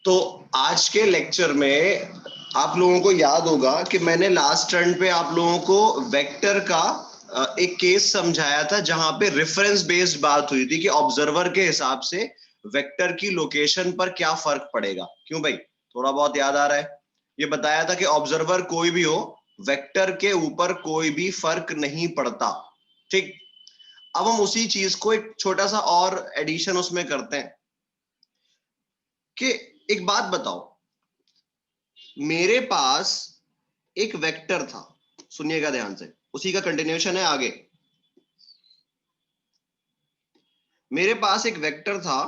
तो आज के लेक्चर में आप लोगों को याद होगा कि मैंने लास्ट टर्न पे आप लोगों को वेक्टर का एक केस समझाया था जहां पे रेफरेंस बेस्ड बात हुई थी कि ऑब्जर्वर के हिसाब से वेक्टर की लोकेशन पर क्या फर्क पड़ेगा। क्यों भाई, थोड़ा बहुत याद आ रहा है? ये बताया था कि ऑब्जर्वर कोई भी हो, वेक्टर के ऊपर कोई भी फर्क नहीं पड़ता। ठीक, अब हम उसी चीज को एक छोटा सा और एडिशन उसमें करते हैं कि एक बात बताओ, मेरे पास एक वेक्टर था, सुनिएगा ध्यान से, उसी का कंटिन्यूएशन है आगे। मेरे पास एक वेक्टर था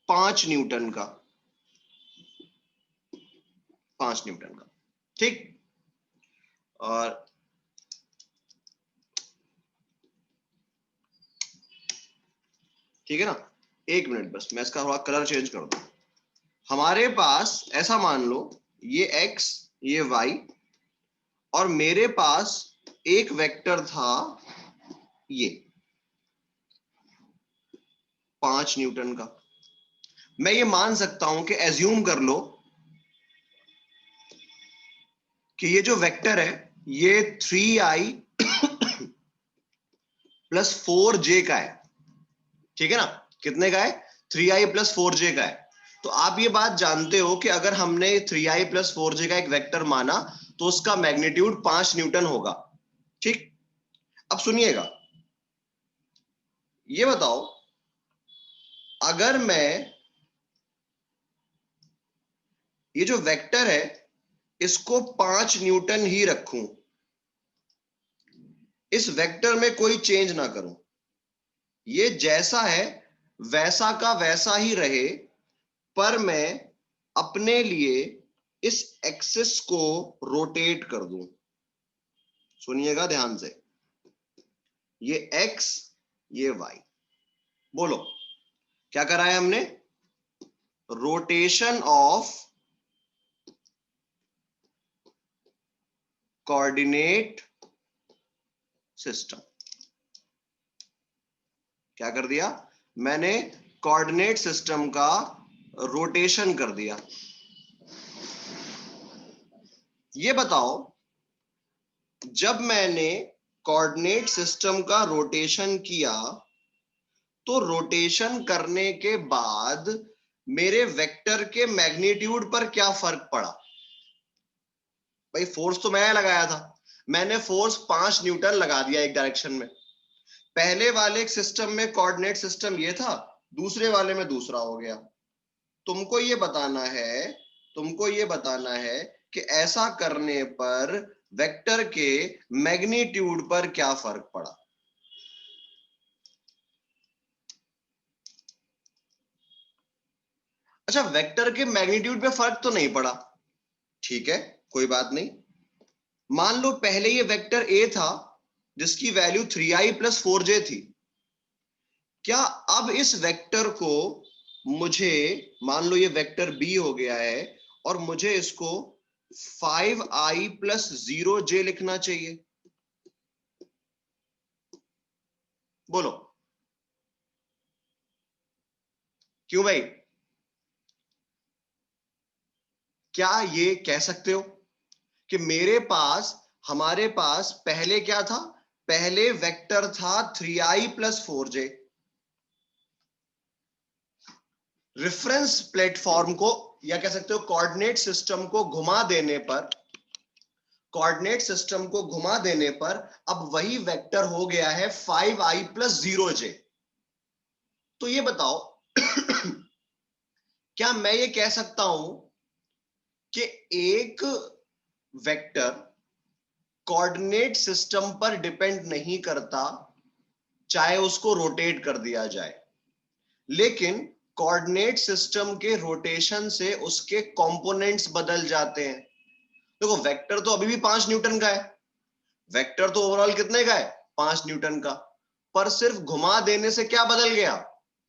5 न्यूटन का, 5 न्यूटन का, ठीक। और ठीक है ना, एक मिनट बस, मैं इसका थोड़ा कलर चेंज कर दूं। हमारे पास ऐसा मान लो, ये x, ये y, और मेरे पास एक वेक्टर था ये 5 न्यूटन का। मैं ये मान सकता हूं कि एज्यूम कर लो कि ये जो वेक्टर है ये 3i प्लस 4j का है। ठीक है ना, कितने का है? 3i प्लस 4j का है। तो आप ये बात जानते हो कि अगर हमने 3i प्लस 4j का एक वेक्टर माना तो उसका मैग्नीट्यूड 5 न्यूटन होगा। ठीक, अब सुनिएगा, ये बताओ, अगर मैं ये जो वेक्टर है इसको 5 न्यूटन ही रखूं, इस वेक्टर में कोई चेंज ना करूं, ये जैसा है वैसा का वैसा ही रहे, पर मैं अपने लिए इस एक्सिस को रोटेट कर दूं। सुनिएगा ध्यान से, ये x, ये y, बोलो क्या करा है हमने? Rotation of coordinate system. क्या कर दिया मैंने? कोऑर्डिनेट सिस्टम का रोटेशन कर दिया। ये बताओ, जब मैंने कोऑर्डिनेट सिस्टम का रोटेशन किया तो रोटेशन करने के बाद मेरे वेक्टर के मैग्नीट्यूड पर क्या फर्क पड़ा? भाई फोर्स तो मैं लगाया था, मैंने फोर्स 5 न्यूटन लगा दिया एक डायरेक्शन में। पहले वाले सिस्टम में कोऑर्डिनेट सिस्टम ये था, दूसरे वाले में दूसरा हो गया। तुमको ये बताना है, तुमको ये बताना है कि ऐसा करने पर वेक्टर के मैग्नीट्यूड पर क्या फर्क पड़ा। अच्छा, वेक्टर के मैग्नीट्यूड पे फर्क तो नहीं पड़ा, ठीक है, कोई बात नहीं। मान लो पहले ये वेक्टर a था जिसकी वैल्यू 3i प्लस 4j थी। क्या अब इस वेक्टर को मुझे, मान लो ये वेक्टर b हो गया है और मुझे इसको 5i प्लस 0j लिखना चाहिए? बोलो क्यों भाई? क्या ये कह सकते हो कि मेरे पास, हमारे पास पहले क्या था? पहले वेक्टर था 3i plus 4j। Reference platform को या कह सकते हो कोऑर्डिनेट सिस्टम को घुमा देने पर, कोऑर्डिनेट सिस्टम को घुमा देने पर अब वही वेक्टर हो गया है 5i प्लस 0j। तो ये बताओ क्या मैं ये कह सकता हूं कि एक वेक्टर कोऑर्डिनेट सिस्टम पर डिपेंड नहीं करता चाहे उसको रोटेट कर दिया जाए, लेकिन कोऑर्डिनेट सिस्टम के रोटेशन से उसके कंपोनेंट्स बदल जाते हैं? देखो वेक्टर तो अभी भी 5 न्यूटन का है, वेक्टर तो ओवरऑल कितने का है? 5 न्यूटन का, पर सिर्फ घुमा देने से क्या बदल गया?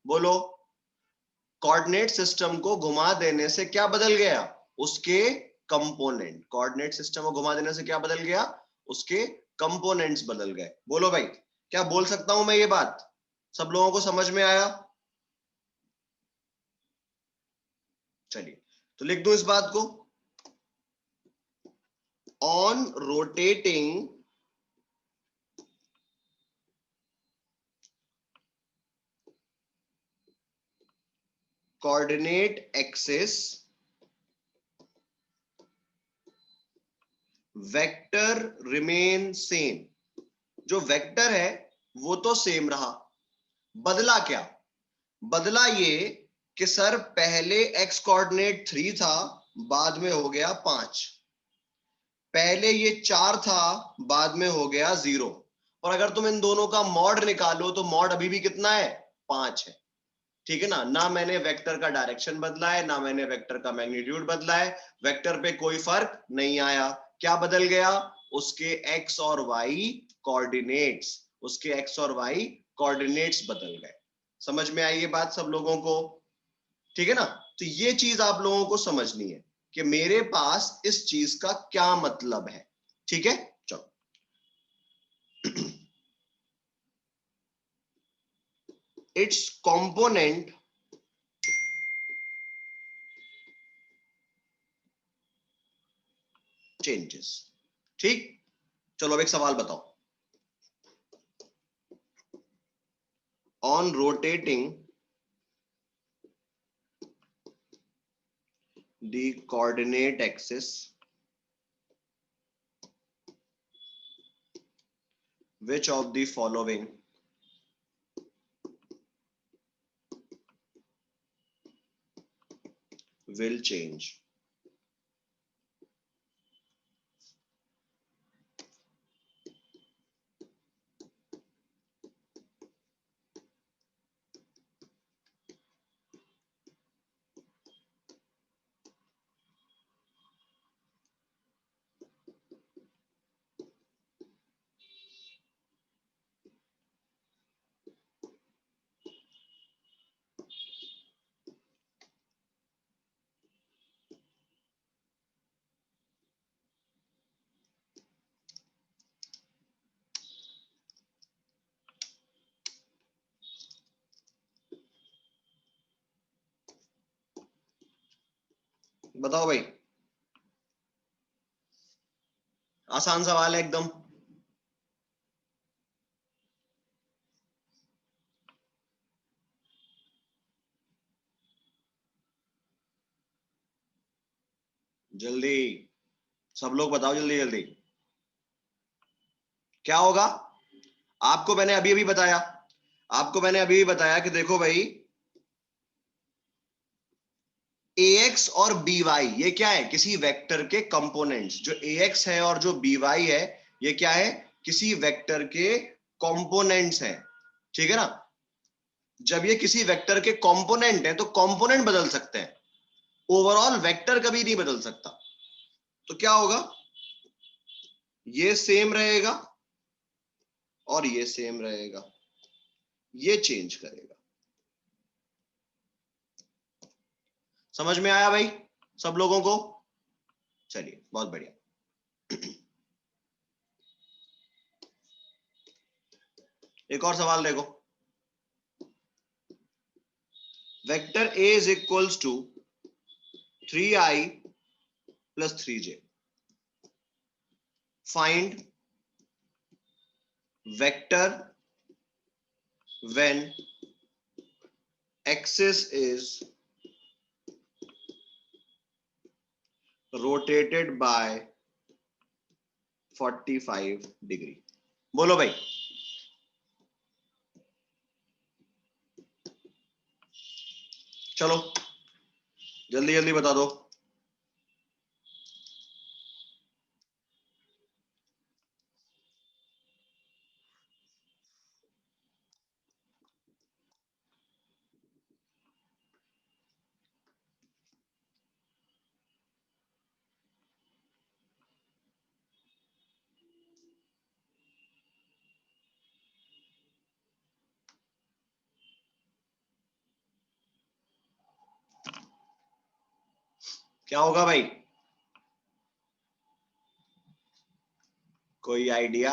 बोलो, कोऑर्डिनेट सिस्टम को घुमा देने से क्या बदल गया? उसके कंपोनेंट। कोऑर्डिनेट सिस्टम को घुमा देने से क्या बदल गया? उसके कंपोनेंट्स बदल गए। बोलो भाई, क्या बोल सकता हूं मैं ये बात? सब लोगों को समझ में आया? चलिए तो लिख दूं इस बात को, on rotating coordinate axis vector remain same. जो वेक्टर है वो तो सेम रहा, बदला क्या? बदला ये कि सर पहले एक्स कोऑर्डिनेट 3 था, बाद में हो गया 5। पहले ये 4 था, बाद में हो गया 0। और अगर तुम इन दोनों का मॉड निकालो तो मॉड अभी भी कितना है? 5 है। ठीक है ना? ना मैंने वेक्टर का डायरेक्शन बदला है, ना मैंने वेक्टर का मैग्नीट्यूड बदला है, वेक्टर पे कोई फर्क नहीं आया। क्या बदल गया? उसके एक्स और वाई कोऑर्डिनेट्स, उसके एक्स और वाई कोऑर्डिनेट्स बदल गए। समझ में आई ये बात सब लोगों को? ठीक है ना? तो ये चीज आप लोगों को समझनी है कि मेरे पास इस चीज का क्या मतलब है। ठीक है, चलो। It's component changes. ठीक, चलो अब एक सवाल बताओ। On rotating the coordinate axis, which of the following will change? बताओ भाई, आसान सवाल है एकदम। जल्दी, सब लोग बताओ जल्दी जल्दी। क्या होगा? आपको मैंने अभी अभी बताया, आपको मैंने अभी अभी बताया कि देखो भाई, ax और by ये क्या है? किसी वेक्टर के कंपोनेंट्स। जो ax है और जो by है, ये क्या है? किसी वेक्टर के कंपोनेंट्स हैं। ठीक है ना? जब ये किसी वेक्टर के कंपोनेंट है तो कंपोनेंट बदल सकते हैं, ओवरऑल वेक्टर कभी नहीं बदल सकता। तो क्या होगा? ये सेम रहेगा और ये सेम रहेगा, ये चेंज करेगा। समझ में आया भाई सब लोगों को? चलिए बहुत बढ़िया। एक और सवाल देखो। Vector a is equals to 3i plus 3j। Find vector when axis is rotated by 45 degree. बोलो भाई। चलो जल्दी जल्दी बता दो। क्या होगा भाई? कोई आइडिया?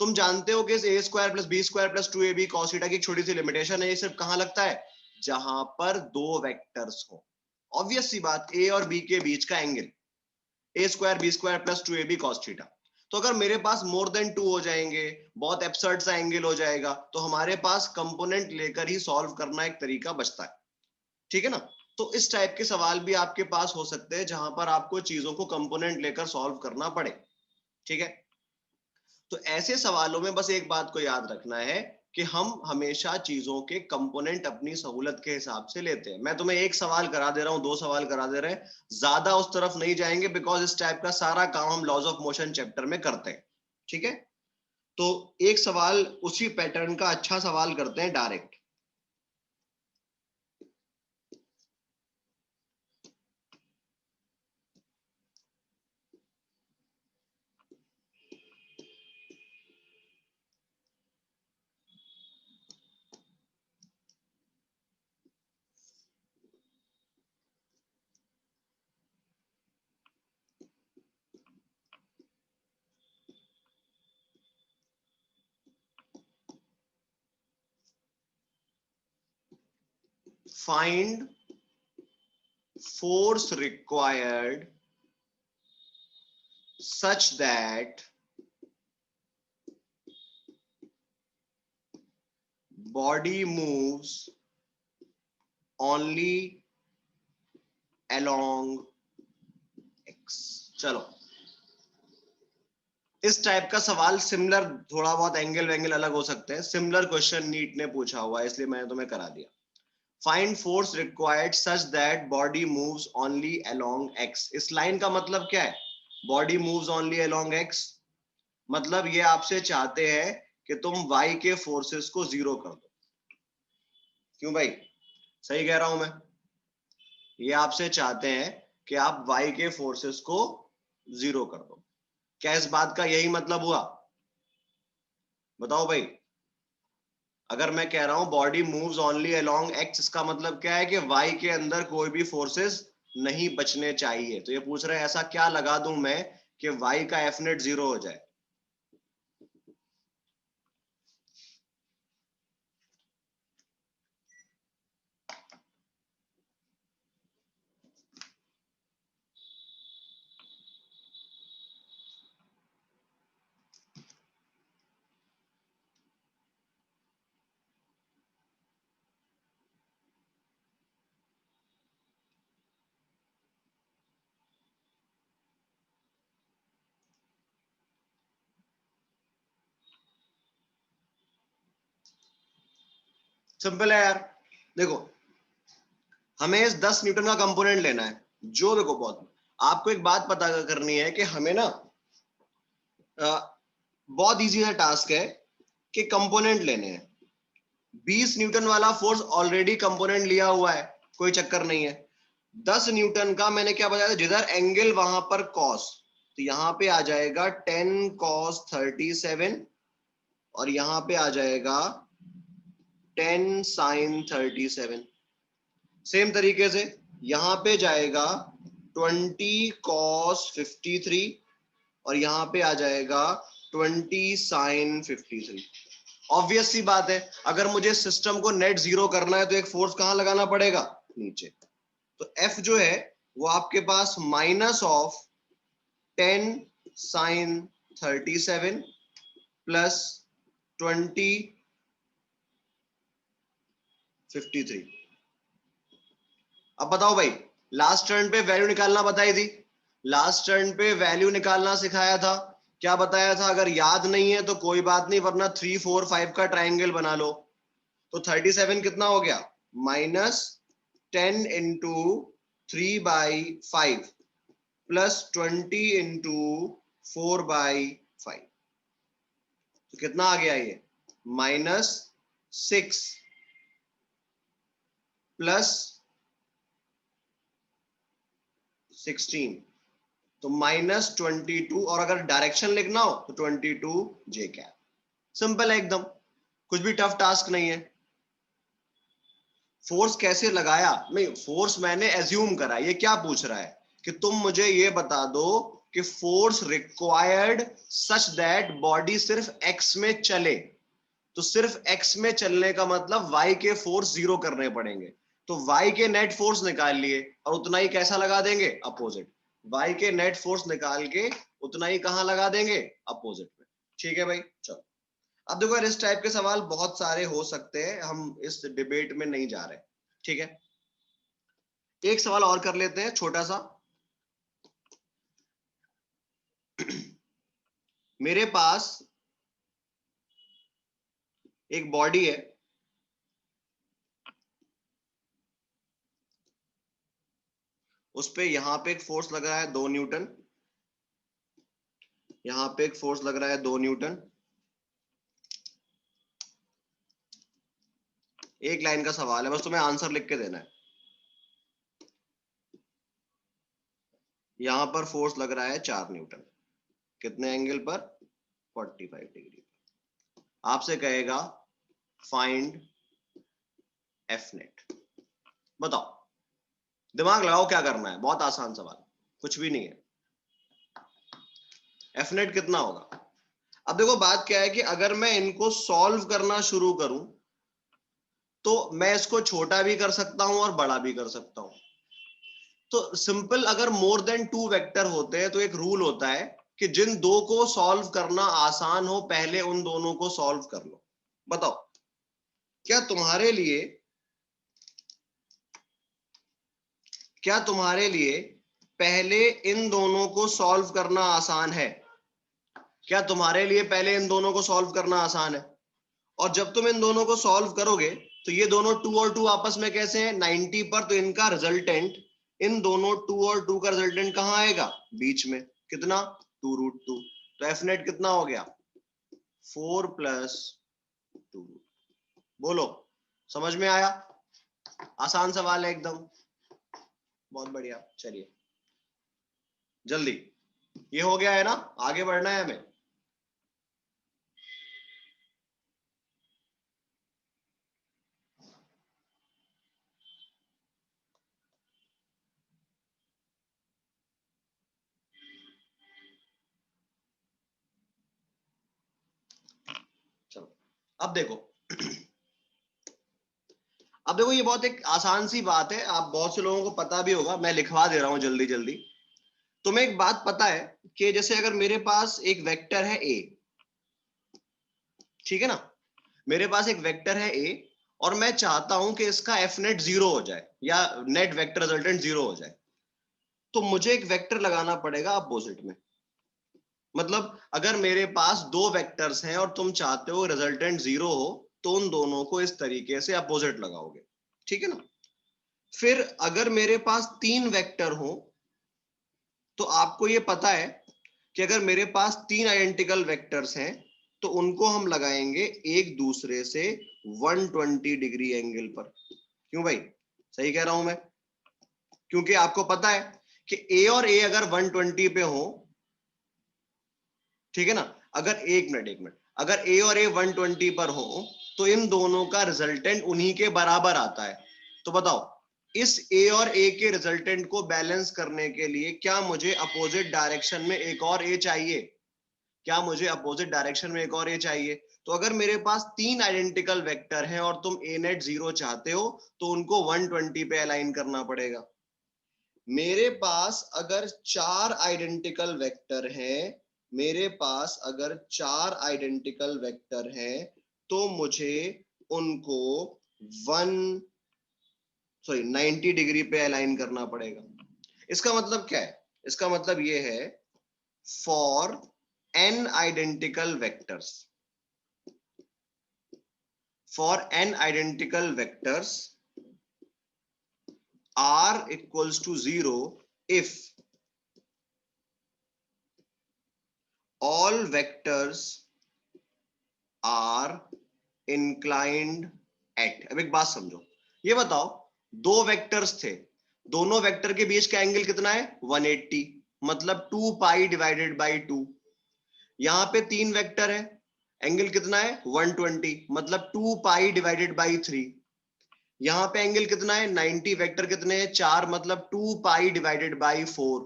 तुम जानते हो कि A square plus B square plus 2ab cos theta की एक छोटी सी लिमिटेशन है, ये सिर्फ कहां लगता है, जहां पर दो वेक्टर्स हो। ऑब्वियस सी बात, ए और बी के बीच का angle a square b square plus 2ab cos theta. तो अगर मेरे पास मोर देन 2 हो जाएंगे, बहुत एब्सर्ड सा एंगल हो जाएगा, तो हमारे पास कंपोनेंट लेकर ही सॉल्व करना एक तरीका बचता है, ठीक है ना। तो इस टाइप के सवाल भी आपके पास हो सकते हैं जहां पर आपको चीजों को कंपोनेंट लेकर सॉल्व करना पड़े, ठीक है। तो ऐसे सवालों में बस एक बात को याद रखना है कि हम हमेशा चीजों के कंपोनेंट अपनी सहूलत के हिसाब से लेते हैं। मैं तुम्हें एक सवाल करा दे रहा हूं, दो सवाल करा दे रहे हैं, ज्यादा उस तरफ नहीं जाएंगे, बिकॉज इस टाइप का सारा काम हम लॉज ऑफ मोशन चैप्टर में करते हैं, ठीक है। तो एक सवाल उसी पैटर्न का अच्छा सवाल करते हैं direct. Find force required such that body moves only along x। चलो, इस टाइप का सवाल सिमिलर, थोड़ा बहुत एंगल वेंगल अलग हो सकते हैं, सिमिलर क्वेश्चन नीट ने पूछा हुआ है, इसलिए मैंने तुम्हें करा दिया। Find force required such that body moves only along x. इस लाइन का मतलब क्या है, body moves only along x, मतलब ये आपसे चाहते हैं कि तुम y के फोर्सेस को जीरो कर दो। क्यों भाई, सही कह रहा हूं मैं? ये आपसे चाहते हैं कि आप y के फोर्सेस को जीरो कर दो। क्या इस बात का यही मतलब हुआ? बताओ भाई। अगर मैं कह रहा हूं body moves only along x, इसका मतलब क्या है कि y के अंदर कोई भी फोर्सेस नहीं बचने चाहिए। तो ये पूछ रहे हैं ऐसा क्या लगा दूं मैं कि y का एफ नेट जीरो हो जाए। सिंपल है यार। देखो, हमें इस 10 न्यूटन का कंपोनेंट लेना है। जो देखो, बहुत आपको एक बात पता करनी है कि हमें ना बहुत इजी सा टास्क है कि कंपोनेंट लेने हैं। 20 न्यूटन वाला फोर्स ऑलरेडी कंपोनेंट लिया हुआ है, कोई चक्कर नहीं है। 10 न्यूटन का मैंने क्या बताया था, जिधर एंगल वहां पर कॉस, तो यहां पे आ जाएगा 10 cos 37 और यहां पे आ जाएगा 10 sin 37। सेम तरीके से यहां पे जाएगा 20 cos 53 और यहां पे आ जाएगा 20 sin 53। ऑब्वियस सी बात है, अगर मुझे सिस्टम को नेट जीरो करना है तो एक फोर्स कहां लगाना पड़ेगा, नीचे। तो F जो है वो आपके पास माइनस ऑफ 10 sin 37 प्लस 20 53। अब बताओ भाई, लास्ट टर्न पे वैल्यू निकालना बताई थी, लास्ट टर्न पे वैल्यू निकालना सिखाया था। क्या बताया था? अगर याद नहीं है तो कोई बात नहीं, वरना 3 4 5 का ट्राइंगल बना लो। तो 37 कितना हो गया, माइनस 10 इंटू 3/5 प्लस 20 इंटू 4/5। तो कितना आ गया ये, -6 प्लस 16, तो -22। और अगर डायरेक्शन लिखना हो तो 22 जे कैप। सिंपल है एकदम, कुछ भी टफ टास्क नहीं है। फोर्स कैसे लगाया, नहीं फोर्स मैंने एज्यूम करा। ये क्या पूछ रहा है कि तुम मुझे ये बता दो कि force required such that body सिर्फ एक्स में चले, तो सिर्फ एक्स में चलने का मतलब वाई के फोर्स जीरो करने पड़ेंगे, तो वाई के नेट फोर्स निकाल लिए और उतना ही कैसा लगा देंगे, अपोजिट। वाई के नेट फोर्स निकाल के उतना ही कहां लगा देंगे, अपोजिट में। ठीक है भाई, चलो। अब देखो यार, इस टाइप के सवाल बहुत सारे हो सकते हैं, हम इस डिबेट में नहीं जा रहे। ठीक है, एक सवाल और कर लेते हैं छोटा सा। मेरे पास एक बॉडी है, उस पे यहां पे एक फोर्स लग रहा है 2 न्यूटन, यहां पे एक फोर्स लग रहा है 2 न्यूटन। एक लाइन का सवाल है, बस तुम्हें आंसर लिख के देना है। यहां पर फोर्स लग रहा है 4 न्यूटन, कितने एंगल पर, 45 डिग्री। आपसे कहेगा फाइंड एफ नेट। बताओ, दिमाग लगाओ, क्या करना है, बहुत आसान सवाल, कुछ भी नहीं है। एफ नेट कितना होगा। अब देखो बात क्या है कि अगर मैं इनको सॉल्व करना शुरू करूं तो मैं इसको छोटा भी कर सकता हूं और बड़ा भी कर सकता हूं। तो सिंपल, अगर मोर देन 2 वेक्टर होते हैं तो एक रूल होता है कि जिन दो को सॉल्व करना आसान हो पहले उन दोनों को सॉल्व कर लो। बताओ, क्या तुम्हारे लिए पहले इन दोनों को सॉल्व करना आसान है? क्या तुम्हारे लिए पहले इन दोनों को सॉल्व करना आसान है? और जब तुम इन दोनों को सॉल्व करोगे तो ये दोनों 2 और 2 आपस में कैसे हैं, 90 पर, तो इनका रिजल्टेंट, इन दोनों 2 और 2 का रिजल्टेंट कहां आएगा, बीच में। कितना, 2√2। तो एफ नेट कितना हो गया, 4 + 2। बोलो, समझ में आया? आसान सवाल है एकदम, बहुत बढ़िया। चलिए जल्दी, ये हो गया है ना, आगे बढ़ना है हमें। चलो, अब देखो अब देखो, ये बहुत एक आसान सी बात है, आप बहुत से लोगों को पता भी होगा, मैं लिखवा दे रहा हूं जल्दी जल्दी। तुम्हें एक बात पता है कि जैसे अगर मेरे पास एक वेक्टर है ए, ठीक है ना, मेरे पास एक वेक्टर है ए और मैं चाहता हूं कि इसका एफ नेट जीरो हो जाए या नेट वेक्टर रिजल्टेंट जीरो हो जाए, तो मुझे एक वेक्टर लगाना पड़ेगा अपोजिट में। मतलब अगर मेरे पास 2 वेक्टर्स हैं और तुम चाहते हो रिजल्टेंट जीरो हो, तो उन दोनों को इस तरीके से अपोजिट लगाओगे, ठीक है ना। फिर अगर मेरे पास 3 वेक्टर हो, तो आपको ये पता है कि अगर मेरे पास 3 आइडेंटिकल वेक्टर्स हैं तो उनको हम लगाएंगे एक दूसरे से 120 डिग्री एंगल पर। क्यों भाई, सही कह रहा हूं मैं? क्योंकि आपको पता है कि ए और ए अगर 120 पे हो, ठीक है ना, अगर एक मिनट अगर ए और ए 120 पर हो तो इन दोनों का रिजल्टेंट उन्हीं के बराबर आता है। तो बताओ, इस ए और ए के रिजल्टेंट को बैलेंस करने के लिए क्या मुझे अपोजिट डायरेक्शन में एक और ए चाहिए? क्या मुझे अपोजिट डायरेक्शन में एक और ए चाहिए? तो अगर मेरे पास 3 आइडेंटिकल वेक्टर हैं और तुम ए नेट जीरो चाहते हो तो उनको 120 पे अलाइन करना पड़ेगा। मेरे पास अगर 4 आइडेंटिकल वेक्टर हैं, मेरे पास अगर 4 आइडेंटिकल वेक्टर हैं तो मुझे उनको 90 डिग्री पे अलाइन करना पड़ेगा। इसका मतलब क्या है? इसका मतलब ये है, for n identical vectors, for n identical vectors r equals to 0 if all vectors are inclined at। अब एक बात समझो, ये बताओ, 2 वेक्टर्स थे, दोनों वेक्टर के बीच का एंगल कितना है, 180, मतलब 2 पाई डिवाइडेड बाई 2। यहां पे 3 वेक्टर है, एंगल कितना है, 120, मतलब 2 पाई डिवाइडेड बाई 3। यहां पे एंगल कितना है, 90, वेक्टर कितने हैं, 4, मतलब 2 पाई डिवाइडेड बाई 4।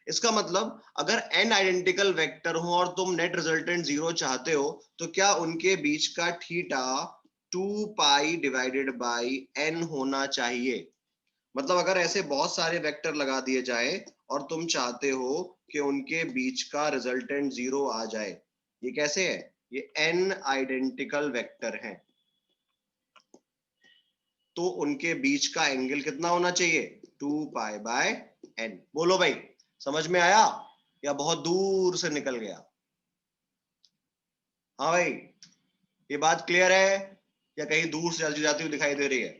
इसका मतलब अगर n आइडेंटिकल वेक्टर हो और तुम नेट रिजल्टेंट 0 चाहते हो तो क्या उनके बीच का theta 2 pi divided by n होना चाहिए। मतलब अगर ऐसे बहुत सारे वेक्टर लगा दिए जाए और तुम चाहते हो कि उनके बीच का रिजल्टेंट 0 आ जाए, ये कैसे है, ये n आइडेंटिकल वेक्टर हैं, तो उनके बीच का एंगल कितना होना चाहिए, 2 पाई बाय n। बोलो भाई, समझ में आया या बहुत दूर से निकल गया। हाँ भाई, ये बात क्लियर है या कहीं दूर से चलती जाती हुई दिखाई दे रही है।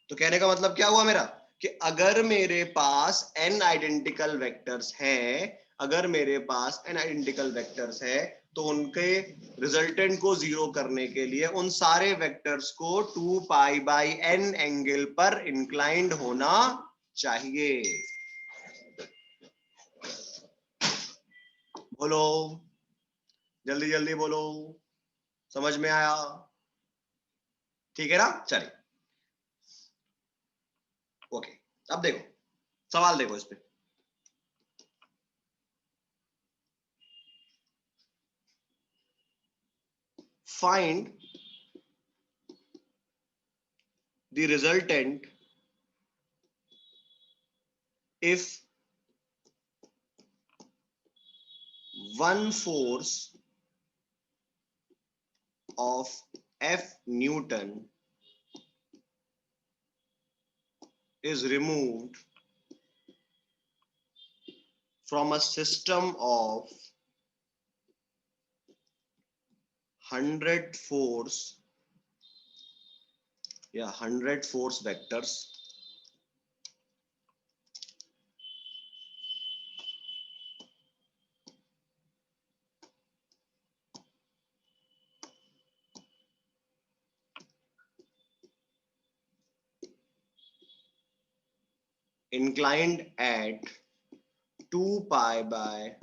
तो कहने का मतलब क्या हुआ मेरा, कि अगर मेरे पास n आइडेंटिकल वेक्टर्स हैं, अगर मेरे पास n आइडेंटिकल वेक्टर्स है तो उनके रिजल्टेंट को जीरो करने के लिए उन सारे वेक्टर्स को 2 पाई बाई n एंगल पर इंक्लाइंड होना चाहिए। बोलो, जल्दी जल्दी बोलो, समझ में आया, ठीक है ना। चलिए ओके, अब देखो सवाल, देखो इस पे, find the resultant if 1 force of F Newton is removed from a system of 100 force, 100 force vectors inclined at 2 pi by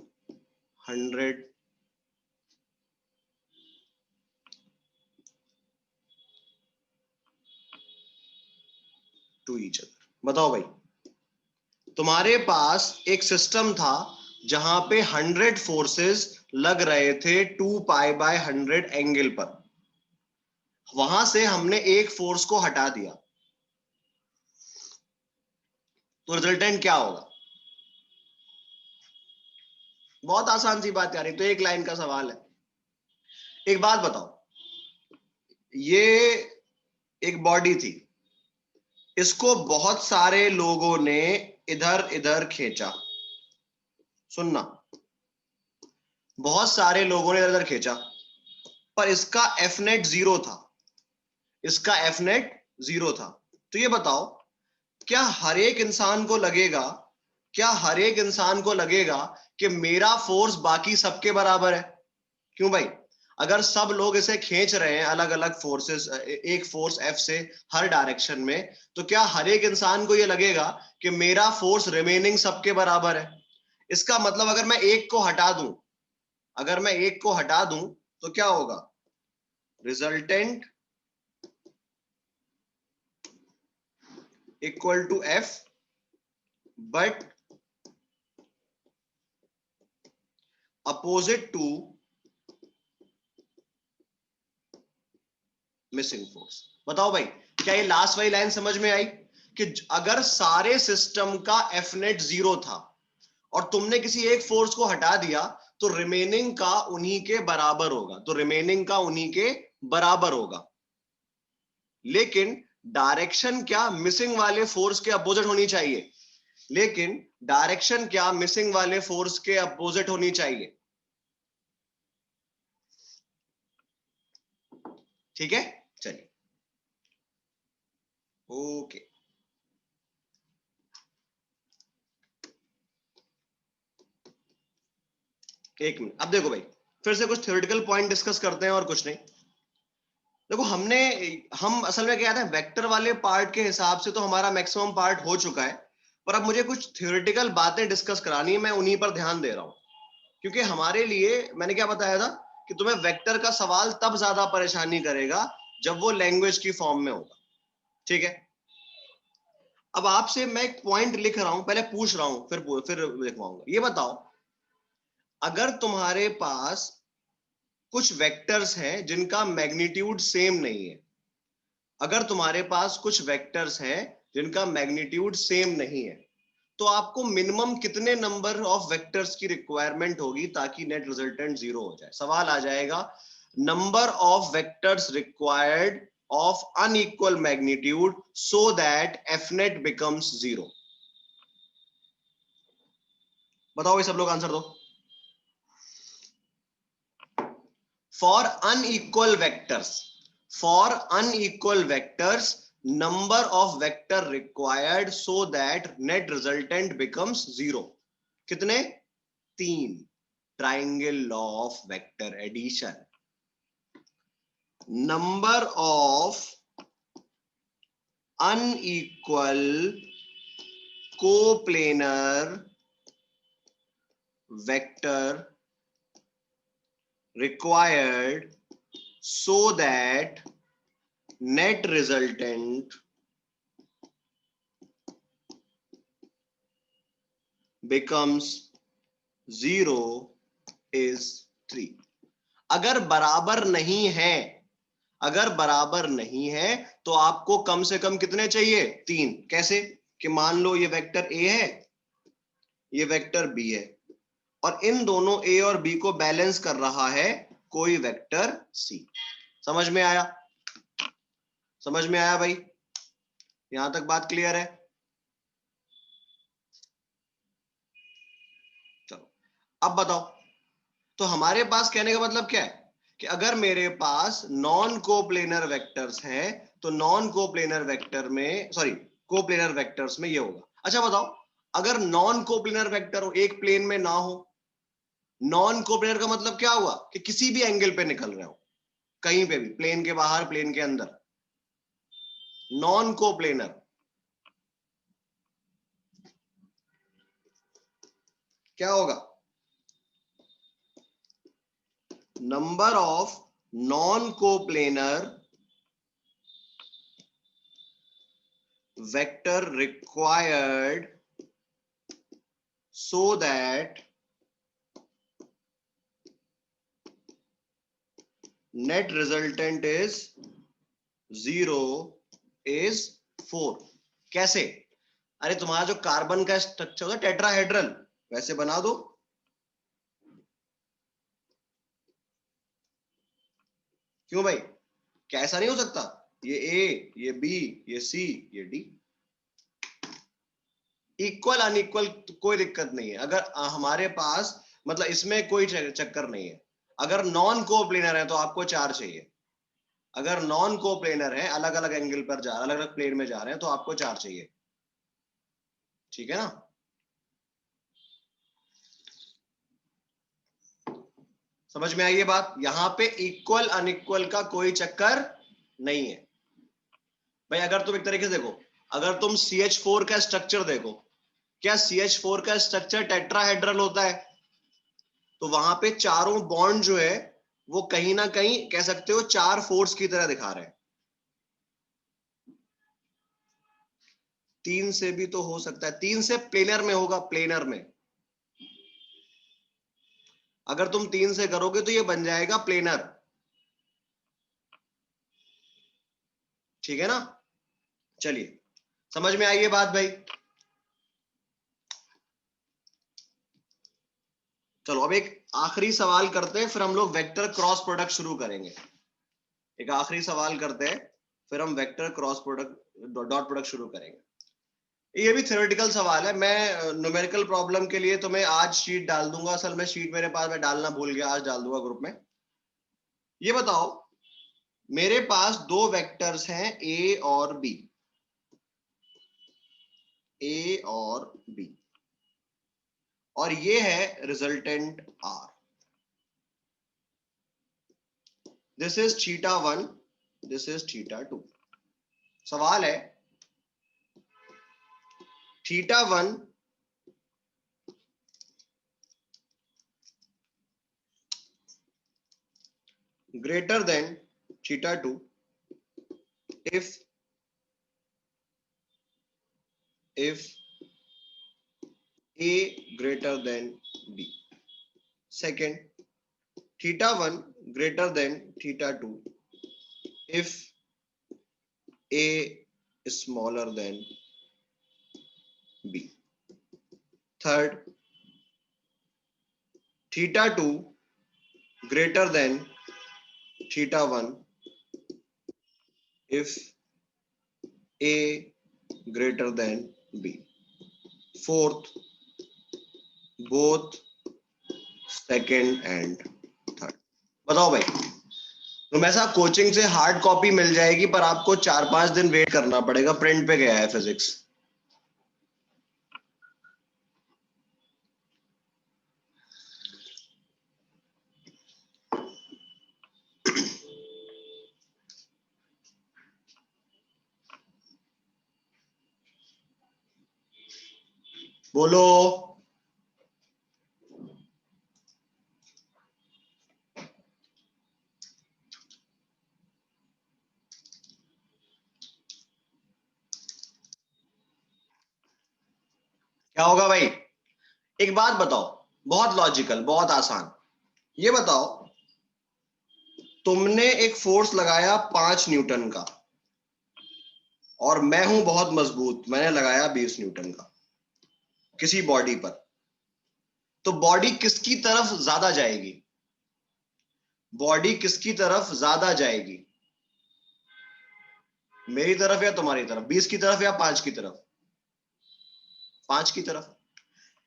100 to each other। बताओ भाई, तुम्हारे पास एक सिस्टम था जहां पे 100 फोर्सेस लग रहे थे 2 पाई बाय 100 एंगल पर, वहां से हमने एक फोर्स को हटा दिया, तो रिजल्टेंट क्या होगा। बहुत आसान सी बात यार, तो एक लाइन का सवाल है। एक बात बताओ, ये एक बॉडी थी, इसको बहुत सारे लोगों ने इधर इधर खींचा, सुनना, बहुत सारे लोगों ने इधर इधर खींचा, पर इसका एफ नेट जीरो था, इसका एफ नेट जीरो था। तो ये बताओ, क्या हर एक इंसान को लगेगा, क्या हर एक इंसान को लगेगा कि मेरा फोर्स बाकी सबके बराबर है। क्यों भाई, अगर सब लोग इसे खींच रहे हैं अलग अलग फोर्सेस, एक फोर्स एफ से हर डायरेक्शन में, तो क्या हर एक इंसान को यह लगेगा कि मेरा फोर्स रिमेनिंग सबके बराबर है। इसका मतलब अगर मैं एक को हटा दूं, अगर मैं एक को हटा दूं तो क्या होगा, resultant equal to F but opposite to missing force. बताओ भाई, क्या ये लास्ट वाली लाइन समझ में आई, कि अगर सारे सिस्टम का एफ नेट जीरो था और तुमने किसी एक फोर्स को हटा दिया तो रिमेनिंग का उन्हीं के बराबर होगा, तो रिमेनिंग का उन्हीं के बराबर होगा। लेकिन डायरेक्शन क्या मिसिंग वाले फोर्स के अपोजिट होनी चाहिए, लेकिन डायरेक्शन क्या मिसिंग वाले फोर्स के अपोजिट होनी चाहिए। ठीक है, चलिए ओके। एक मिनट, अब देखो भाई, फिर से कुछ थ्योरेटिकल पॉइंट डिस्कस करते हैं और कुछ नहीं। देखो हम असल में क्या है, वेक्टर वाले पार्ट के हिसाब से तो हमारा मैक्सिमम पार्ट हो चुका है, पर अब मुझे कुछ थ्योरेटिकल बातें डिस्कस करानी है, मैं उन्हीं पर ध्यान दे रहा हूं। क्योंकि हमारे लिए मैंने क्या बताया था कि तुम्हें वेक्टर का सवाल तब ज्यादा परेशानी करेगा जब वो लैंग्वेज की फॉर्म में होगा। ठीक है, अब आपसे मैं एक पॉइंट लिख रहा हूं, पहले पूछ रहा हूं, फिर लिखवाऊंगा। ये बताओ, अगर तुम्हारे पास कुछ वेक्टर्स हैं जिनका मैग्नीट्यूड सेम नहीं है, अगर तुम्हारे पास कुछ वेक्टर्स हैं जिनका मैग्नीट्यूड सेम नहीं है, तो आपको मिनिमम कितने नंबर ऑफ वेक्टर्स की रिक्वायरमेट होगी ताकि नेट रिजल्टेंट जीरो हो जाए? सवाल आ जाएगा, number of vectors required of unequal magnitude so that fnet becomes zero। बताओ भाई, सब लोग आंसर दो। for unequal vectors for unequal vectors number of vector required so that net resultant becomes zero। कितने? 3। Triangle law of vector addition. number of unequal coplanar vector required so that net resultant becomes zero is 3। अगर बराबर नहीं है, अगर बराबर नहीं है तो आपको कम से कम कितने चाहिए? 3। कैसे? कि मान लो ये वेक्टर ए है, ये वेक्टर बी है, और इन दोनों ए और बी को बैलेंस कर रहा है कोई वेक्टर सी। समझ में आया? समझ में आया भाई? यहां तक बात क्लियर है? चलो अब बताओ, तो हमारे पास कहने का मतलब क्या है कि अगर मेरे पास नॉन कोप्लेनर वेक्टर्स हैं तो नॉन कोप्लेनर वेक्टर में, सॉरी, कोप्लेनर वेक्टर्स में ये होगा। अच्छा बताओ, अगर नॉन कोप्लेनर वेक्टर हो, एक प्लेन में ना हो, नॉन कोप्लेनर का मतलब क्या हुआ कि किसी भी एंगल पे निकल रहे हो, कहीं पे भी, प्लेन के बाहर, प्लेन के अंदर, नॉन कोप्लेनर। क्या होगा? Number of non coplanar vector required so that net resultant is 0 is 4। कैसे? अरे तुम्हारा जो कार्बन का स्ट्रक्चर होता है टेट्राहेड्रल, वैसे बना दो। क्यों भाई? कैसा नहीं हो सकता? ये ए, ये बी, ये सी, ये डी, इक्वल अनइक्वल कोई दिक्कत नहीं है। अगर हमारे पास, मतलब इसमें कोई चक्कर नहीं है। अगर नॉन कोप्लेनर है तो आपको 4 चाहिए। अगर नॉन कोप्लेनर है, अलग अलग एंगल पर जा, अलग अलग प्लेन में जा रहे हैं, तो आपको 4 चाहिए। ठीक है ना? समझ में आई ये बात? यहां पे इक्वल अनइक्वल का कोई चक्कर नहीं है भाई। अगर तुम एक तरीके से देखो, अगर तुम CH4 का स्ट्रक्चर देखो, क्या CH4 का स्ट्रक्चर टेट्राहेड्रल होता है? तो वहां पे चारों बॉन्ड जो है वो कहीं ना कहीं कह सकते हो 4 फोर्स की तरह दिखा रहे हैं। 3 से भी तो हो सकता है, 3 से प्लेनर में होगा, प्लेनर में। अगर तुम 3 से करोगे तो ये बन जाएगा प्लेनर। ठीक है ना? चलिए, समझ में आई ये बात भाई? चलो अब एक आखिरी सवाल करते हैं, फिर हम लोग वेक्टर क्रॉस प्रोडक्ट शुरू करेंगे। एक आखिरी सवाल करते हैं, फिर हम vector cross product, dot product शुरू करेंगे। ये भी थ्योरेटिकल सवाल है। मैं न्यूमेरिकल प्रॉब्लम के लिए तुम्हें आज शीट डाल दूंगा। असल में शीट मेरे पास, मैं डालना भूल गया, आज डाल दूंगा ग्रुप में। ये बताओ, मेरे पास दो वेक्टर्स हैं ए और बी, ए और बी, और ये है resultant R. This is θ1, this is θ2। सवाल है, θ1 greater than θ2 if if A greater than B. Second, theta 1 greater than theta 2 if A is smaller than B. Third, theta 2 greater than theta 1 if A greater than B. Fourth, both second and third. बताओ भाई, Rumesa coaching से hard copy मिल जाएगी पर आपको 4-5 दिन wait करना पड़ेगा, print पे गया है फिजिक्स। बोलो क्या होगा भाई? एक बात बताओ, बहुत लॉजिकल, बहुत आसान। ये बताओ, तुमने एक फोर्स लगाया 5 न्यूटन का और मैं हूं बहुत मजबूत, मैंने लगाया 20 न्यूटन का किसी बॉडी पर, तो बॉडी किसकी तरफ ज्यादा जाएगी? बॉडी किसकी तरफ ज्यादा जाएगी? मेरी तरफ या तुम्हारी तरफ? 20 की तरफ या 5 की तरफ? 5 की तरफ।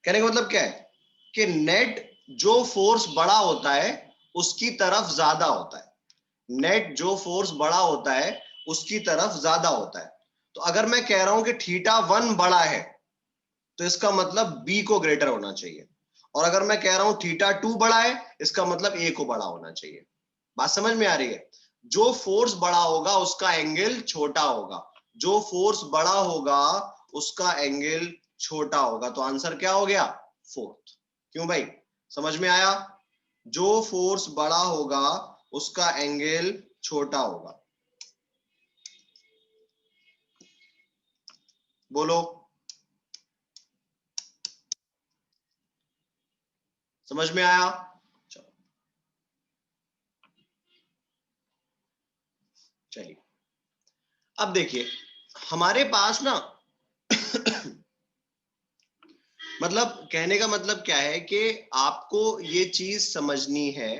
कहने का मतलब क्या है कि नेट जो फोर्स बड़ा होता है उसकी तरफ ज्यादा होता है। नेट जो फोर्स बड़ा होता है उसकी तरफ ज्यादा होता है। तो अगर मैं कह रहा हूं कि थीटा 1 बड़ा है तो इसका मतलब बी को ग्रेटर होना चाहिए, और अगर मैं कह रहा हूं थीटा 2 बड़ा है इसका मतलब ए को बड़ा होना चाहिए। बात समझ में आ रही है? जो फोर्स बड़ा होगा उसका एंगल छोटा होगा, जो फोर्स बड़ा होगा उसका एंगल छोटा होगा। तो आंसर क्या हो गया? फोर्थ। क्यों भाई, समझ में आया? जो फोर्स बड़ा होगा उसका एंगल छोटा होगा। बोलो, समझ में आया? चलो चलिए, अब देखिए हमारे पास ना मतलब कहने का मतलब क्या है कि आपको ये चीज समझनी है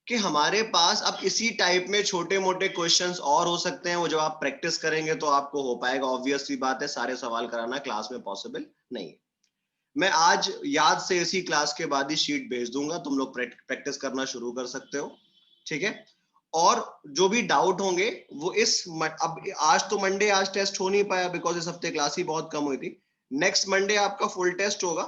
कि हमारे पास अब इसी टाइप में छोटे मोटे क्वेश्चंस और हो सकते हैं, वो जब आप प्रैक्टिस करेंगे तो आपको हो पाएगा। ऑब्वियस सी बात है, सारे सवाल कराना क्लास में पॉसिबल नहीं है। मैं आज याद से इसी क्लास के बाद ही शीट भेज दूंगा, तुम लोग प्रैक्टिस करना शुरू कर सकते हो, ठीक है? और जो भी डाउट होंगे वो अब आज तो मंडे, आज टेस्ट हो नहीं पाया बिकॉज इस हफ्ते क्लास ही बहुत कम हुई थी। नेक्स्ट मंडे आपका फुल टेस्ट होगा,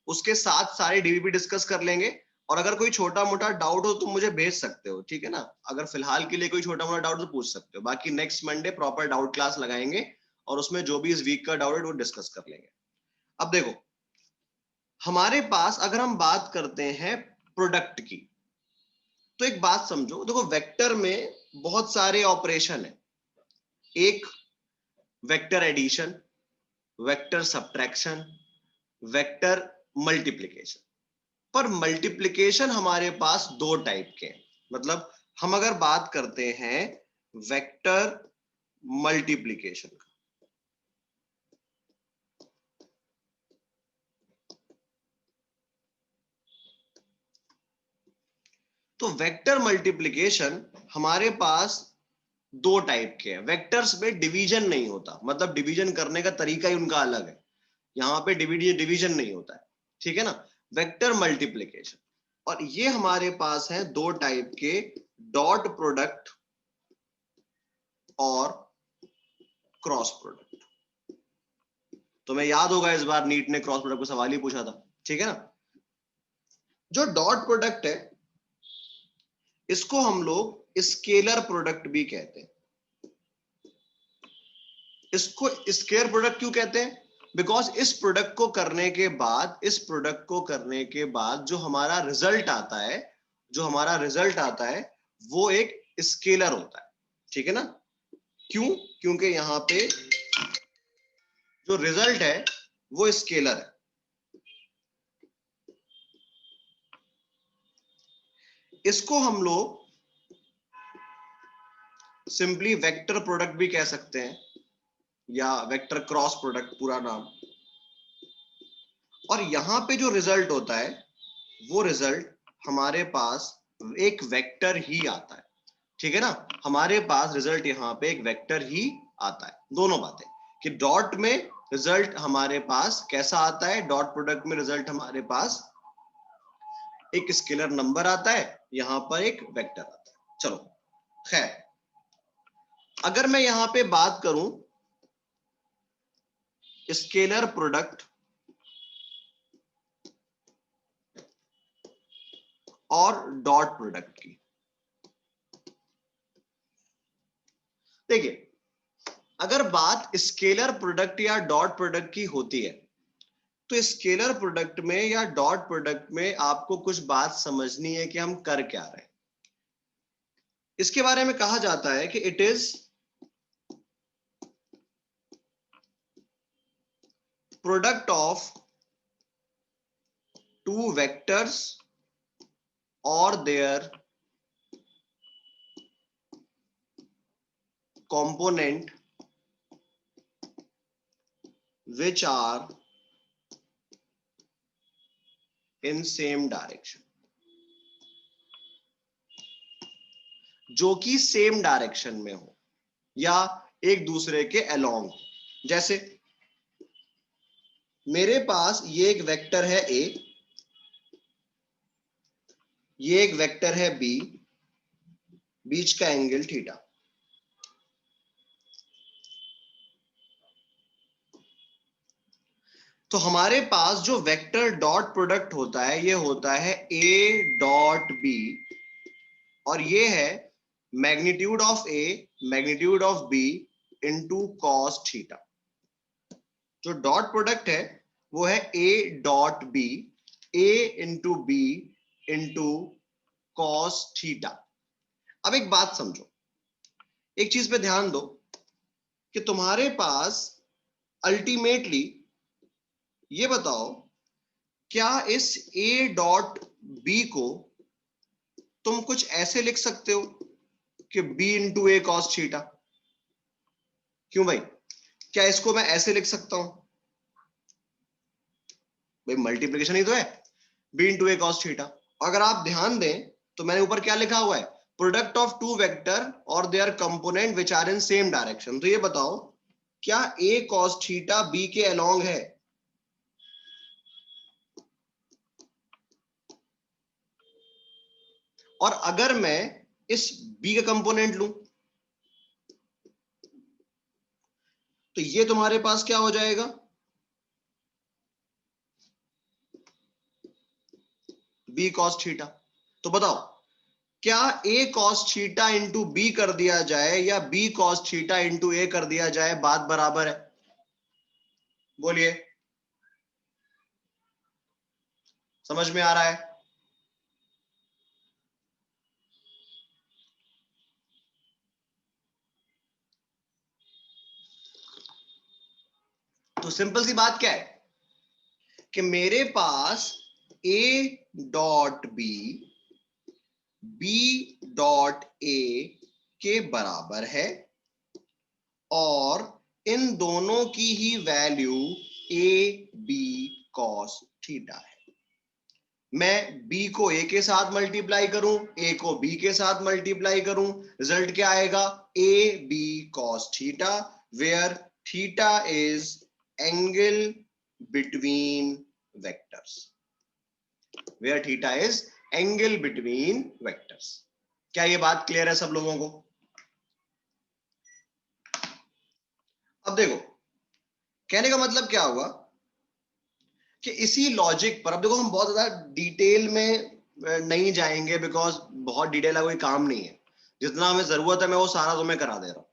उसके साथ सारे डीवीपी डिस्कस कर लेंगे। और अगर कोई छोटा मोटा डाउट हो तो मुझे भेज सकते हो, ठीक है ना? अगर फिलहाल के लिए कोई छोटा मोटा डाउट तो पूछ सकते हो, बाकी next Monday proper doubt class लगाएंगे और उसमें जो भी इस वीक का डाउट है वो डिस्कस कर लेंगे। अब देखो, हमारे पास अगर हम बात करते हैं प्रोडक्ट की, तो एक बात समझो, देखो वेक्टर में बहुत सारे ऑपरेशन है। एक vector addition, vector subtraction, vector multiplication. पर मल्टीप्लिकेशन हमारे पास दो टाइप के हैं। मतलब हम अगर बात करते हैं वेक्टर मल्टीप्लिकेशन का, तो वेक्टर मल्टीप्लिकेशन हमारे पास दो टाइप के हैं। वेक्टर्स में डिवीजन नहीं होता, मतलब डिवीजन करने का तरीका ही उनका अलग है। यहाँ पे डिवीजन नहीं होता है, ठीक है ना? Vector multiplication. और ये हमारे पास है दो टाइप के, डॉट प्रोडक्ट और क्रॉस प्रोडक्ट। तुम्हें याद होगा इस बार नीट ने क्रॉस प्रोडक्ट को सवाल ही पूछा था, ठीक है ना? जो डॉट प्रोडक्ट है इसको हम लोग स्केलर प्रोडक्ट भी कहते हैं। इसको स्केलर प्रोडक्ट क्यों कहते हैं? बिकॉज इस प्रोडक्ट को करने के बाद, जो हमारा रिजल्ट आता है, वो एक स्केलर होता है, ठीक है ना? क्यों? क्योंकि यहाँ पे जो रिजल्ट है वो स्केलर है। इसको हम लोग सिंपली वेक्टर प्रोडक्ट भी कह सकते हैं, या वेक्टर क्रॉस प्रोडक्ट पूरा नाम। और यहां पे जो रिजल्ट होता है वो रिजल्ट हमारे पास एक वेक्टर ही आता है, ठीक है ना। हमारे पास रिजल्ट यहाँ पे एक वेक्टर ही आता है। दोनों बातें कि डॉट में रिजल्ट हमारे पास कैसा आता है, डॉट प्रोडक्ट में रिजल्ट हमारे पास एक स्केलर नंबर आता है, यहां पर एक वेक्टर आता है। चलो खैर, अगर मैं यहां पे बात करूं स्केलर प्रोडक्ट और डॉट प्रोडक्ट की, देखिए अगर बात स्केलर प्रोडक्ट या डॉट प्रोडक्ट की होती है तो स्केलर प्रोडक्ट में या डॉट प्रोडक्ट में आपको कुछ बात समझनी है कि हम कर क्या रहे हैं। इसके बारे में कहा जाता है कि it is product of two vectors और there component which are in same direction, जो कि सेम डायरेक्शन में हो या एक दूसरे के अलोंग। जैसे मेरे पास ये एक वेक्टर है ए, ये एक वेक्टर है बी, बीच का एंगल थीटा। तो हमारे पास जो वेक्टर डॉट प्रोडक्ट होता है ये होता है ए डॉट बी, और ये है magnitude of a magnitude of b into cos theta. जो डॉट प्रोडक्ट है वो है ए dot b, a into b into cos theta. अब एक बात समझो, एक चीज पे ध्यान दो कि तुम्हारे पास अल्टीमेटली ये बताओ, क्या इस ए डॉट बी को तुम कुछ ऐसे लिख सकते हो कि बी इंटू ए कॉस थीटा? क्यों भाई, क्या इसको मैं ऐसे लिख सकता हूं? भाई मल्टीप्लिकेशन ही तो है, बी इंटू ए कॉस थीटा। अगर आप ध्यान दें तो मैंने ऊपर क्या लिखा हुआ है, प्रोडक्ट ऑफ टू वेक्टर और their component which are in same direction. तो ये बताओ क्या ए कॉस थीटा बी के अलोंग है? और अगर मैं इस बी का कंपोनेंट लूं तो ये तुम्हारे पास क्या हो जाएगा, बी कॉस थीटा। तो बताओ क्या a cos theta into B कर दिया जाए या बी कॉस थीटा इंटू ए कर दिया जाए, बात बराबर है? बोलिए, समझ में आ रहा है? तो सिंपल सी बात क्या है कि मेरे पास A dot B B dot A के बराबर है और इन दोनों की ही value A B cos theta है। मैं b को a के साथ मल्टीप्लाई करूं, a को b के साथ मल्टीप्लाई करूं, रिजल्ट क्या आएगा, a B cos theta, where theta is angle between vectors, where theta is angle between vectors. क्या ये बात क्लियर है सब लोगों को? अब देखो कहने का मतलब क्या हुआ कि इसी लॉजिक पर, अब देखो हम बहुत ज्यादा डिटेल में नहीं जाएंगे बिकॉज बहुत डिटेल का कोई काम नहीं है, जितना हमें जरूरत है मैं वो सारा तुम्हें करा दे रहा हूं।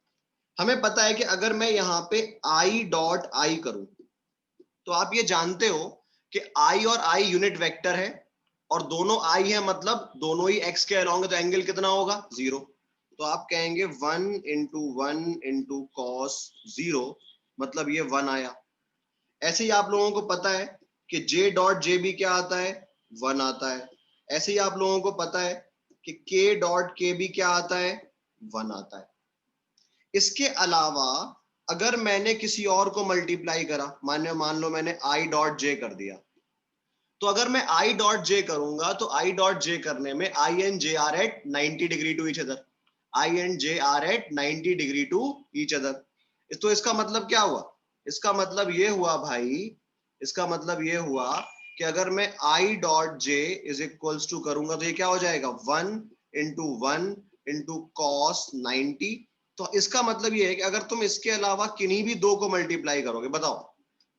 हमें पता है कि अगर मैं यहाँ पे आई डॉट आई करूं तो आप ये जानते हो कि आई और आई यूनिट वेक्टर है और दोनों आई है, मतलब दोनों ही एक्स के अलोंग है, तो एंगल कितना होगा, 0। तो आप कहेंगे 1 इंटू कॉस 0, मतलब ये 1 आया। ऐसे ही आप लोगों को पता है कि जे डॉट जे बी क्या आता है, 1 आता है। ऐसे ही आप लोगों को पता है कि के डॉट के बी क्या आता है, 1 आता है। इसके अलावा अगर मैंने किसी और को मल्टीप्लाई करा, मान लो मैंने आई डॉट जे कर दिया, तो अगर मैं आई डॉट जे करूंगा तो आई डॉट जे करने में I and J are at 90 degree to each other, I and J are at 90 degree to each other. तो इसका मतलब क्या हुआ, इसका मतलब ये हुआ भाई, इसका मतलब ये हुआ कि अगर मैं i dot j is equals to करूंगा तो ये क्या हो जाएगा, 1 कॉस 90। तो इसका मतलब ये है कि अगर तुम इसके अलावा किन्हीं भी दो को मल्टीप्लाई करोगे, बताओ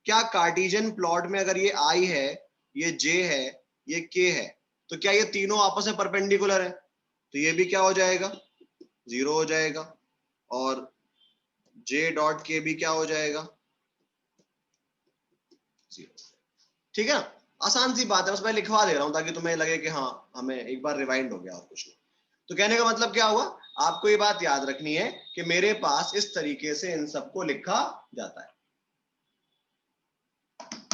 क्या कार्टेशियन प्लॉट में अगर ये आई है, ये जे है, ये के है, तो क्या ये तीनों आपस में परपेंडिकुलर है, तो ये भी क्या हो जाएगा, 0 हो जाएगा। और जे डॉट के भी क्या हो जाएगा, 0। ठीक है ना, आसान सी बात है, बस मैं लिखवा दे रहा हूं ताकि तुम्हें लगे कि हाँ हमें एक बार रिवाइंड हो गया और कुछ नहीं। तो कहने का मतलब क्या हुआ, आपको ये बात याद रखनी है कि मेरे पास इस तरीके से इन सबको लिखा जाता है।